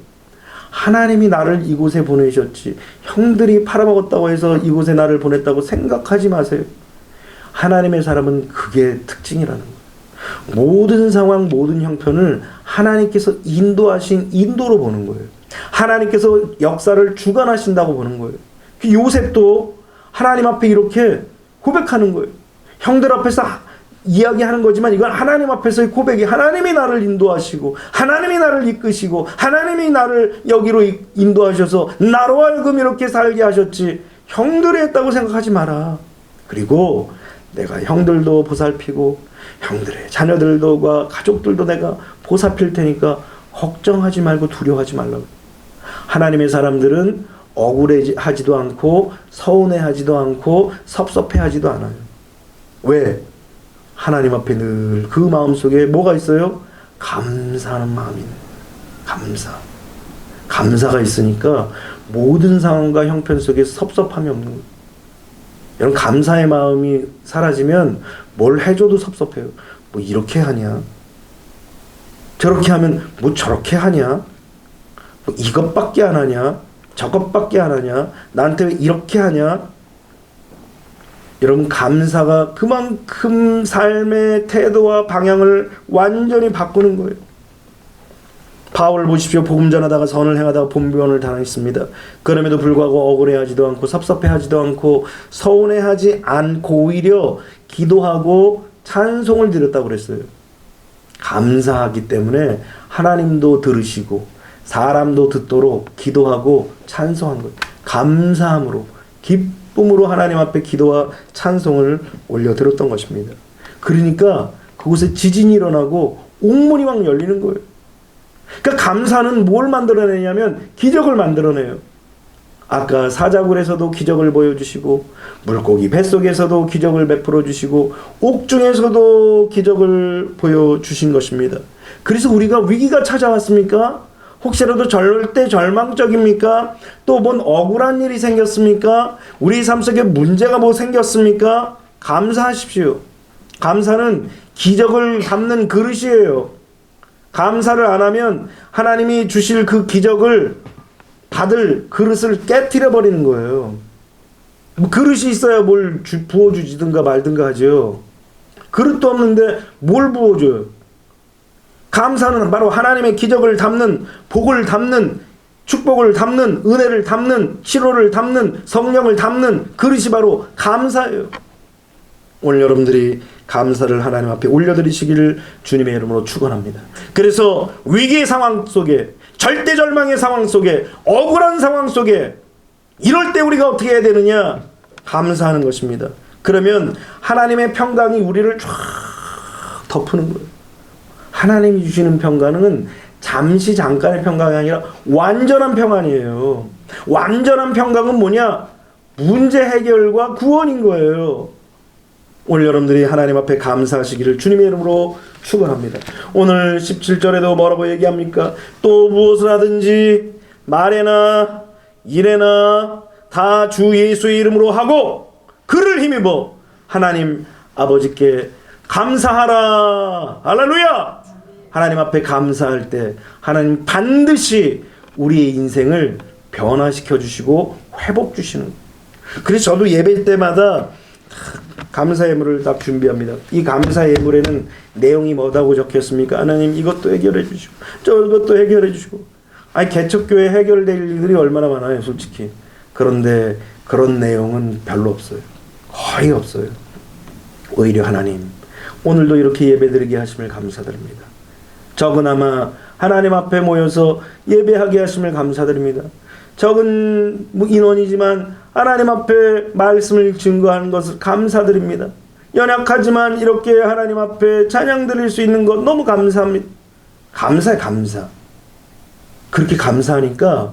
하나님이 나를 이곳에 보내셨지, 형들이 팔아먹었다고 해서 이곳에 나를 보냈다고 생각하지 마세요. 하나님의 사람은 그게 특징이라는 거예요. 모든 상황, 모든 형편을 하나님께서 인도하신 인도로 보는 거예요. 하나님께서 역사를 주관하신다고 보는 거예요. 요셉도 하나님 앞에 이렇게 고백하는 거예요. 형들 앞에서 이야기하는 거지만 이건 하나님 앞에서의 고백이, 하나님이 나를 인도하시고 하나님이 나를 이끄시고 하나님이 나를 여기로 인도하셔서 나로 하여금 이렇게 살게 하셨지, 형들이 했다고 생각하지 마라. 그리고 내가 형들도 보살피고 형들의 자녀들과 가족들도 내가 보살필 테니까 걱정하지 말고 두려워하지 말라고. 하나님의 사람들은 억울해하지도 않고 서운해하지도 않고 섭섭해하지도 않아요. 왜? 하나님 앞에 늘 그 마음속에 뭐가 있어요? 감사하는 마음이 있는 거예요. 감사가 있으니까 모든 상황과 형편 속에 섭섭함이 없는 거예요. 여러분, 감사의 마음이 사라지면 뭘 해줘도 섭섭해요. 뭐 이렇게 하냐? 저렇게 하면 뭐 저렇게 하냐? 뭐 이것밖에 안 하냐? 저것밖에 안 하냐? 나한테 왜 이렇게 하냐? 여러분, 감사가 그만큼 삶의 태도와 방향을 완전히 바꾸는 거예요. 바울 보십시오. 복음 전하다가 선을 행하다가 본변을 당했습니다. 그럼에도 불구하고 억울해하지도 않고 섭섭해하지도 않고 서운해하지 않고 오히려 기도하고 찬송을 드렸다고 그랬어요. 감사하기 때문에 하나님도 들으시고 사람도 듣도록 기도하고 찬송한 거예요. 감사함으로, 기쁨으로 하나님 앞에 기도와 찬송을 올려드렸던 것입니다. 그러니까 그곳에 지진이 일어나고 옥문이 막 열리는 거예요. 그러니까 감사는 뭘 만들어내냐면 기적을 만들어내요. 아까 사자굴에서도 기적을 보여주시고 물고기 뱃속에서도 기적을 베풀어 주시고 옥중에서도 기적을 보여주신 것입니다. 그래서 우리가 위기가 찾아왔습니까? 혹시라도 절대 절망적입니까? 또 뭔 억울한 일이 생겼습니까? 우리 삶 속에 문제가 뭐 생겼습니까? 감사하십시오. 감사는 기적을 담는 그릇이에요. 감사를 안 하면 하나님이 주실 그 기적을 받을 그릇을 깨트려 버리는 거예요. 뭐 그릇이 있어야 뭘 부어주지든가 말든가 하죠. 그릇도 없는데 뭘 부어줘요? 감사는 바로 하나님의 기적을 담는, 복을 담는, 축복을 담는, 은혜를 담는, 치료를 담는, 성령을 담는 그릇이 바로 감사예요. 오늘 여러분들이 감사를 하나님 앞에 올려드리시기를 주님의 이름으로 축원합니다. 그래서 위기의 상황 속에, 절대 절망의 상황 속에, 억울한 상황 속에 이럴 때 우리가 어떻게 해야 되느냐? 감사하는 것입니다. 그러면 하나님의 평강이 우리를 쫙 덮는 거예요. 하나님이 주시는 평강은 잠시 잠깐의 평강이 아니라 완전한 평안이에요. 완전한 평강은 뭐냐? 문제 해결과 구원인 거예요. 오늘 여러분들이 하나님 앞에 감사하시기를 주님의 이름으로 축원합니다. 오늘 17절에도 뭐라고 얘기합니까? 또 무엇을 하든지 말에나 일에나 다 주 예수의 이름으로 하고 그를 힘입어 하나님 아버지께 감사하라. 할렐루야. 하나님 앞에 감사할 때 하나님 반드시 우리의 인생을 변화시켜 주시고 회복 주시는. 그래서 저도 예배 때마다 감사 예물을 딱 준비합니다. 이 감사 예물에는 내용이 뭐라고 적혔습니까? 하나님 이것도 해결해 주시고 저것도 해결해 주시고. 아니 개척교회 해결될 일들이 얼마나 많아요, 솔직히. 그런데 그런 내용은 별로 없어요. 거의 없어요. 오히려 하나님 오늘도 이렇게 예배드리게 하심을 감사드립니다. 적으나마 하나님 앞에 모여서 예배하게 하심을 감사드립니다. 적은 인원이지만 하나님 앞에 말씀을 증거하는 것을 감사드립니다. 연약하지만 이렇게 하나님 앞에 찬양 드릴 수 있는 것 너무 감사합니다. 감사해, 감사. 그렇게 감사하니까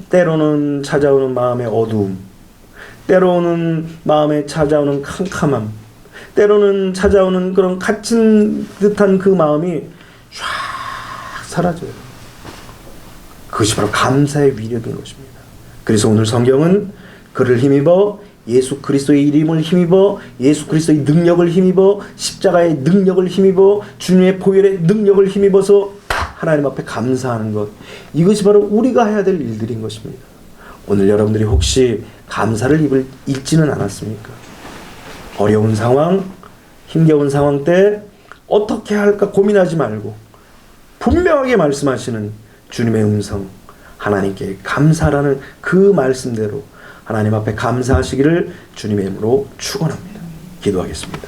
때로는 찾아오는 마음의 어두움, 때로는 마음에 찾아오는 캄캄함, 때로는 찾아오는 그런 갇힌 듯한 그 마음이 쫙 사라져요. 그것이 바로 감사의 위력인 것입니다. 그래서 오늘 성경은 그를 힘입어 예수 그리스도의 이름을 힘입어 예수 그리스도의 능력을 힘입어 십자가의 능력을 힘입어 주님의 보혈의 능력을 힘입어서 하나님 앞에 감사하는 것, 이것이 바로 우리가 해야 될 일들인 것입니다. 오늘 여러분들이 혹시 감사를 잃지는 않았습니까? 어려운 상황, 힘겨운 상황 때 어떻게 할까 고민하지 말고 분명하게 말씀하시는 주님의 음성, 하나님께 감사라는 그 말씀대로 하나님 앞에 감사하시기를 주님의 이름으로 축원합니다. 기도하겠습니다.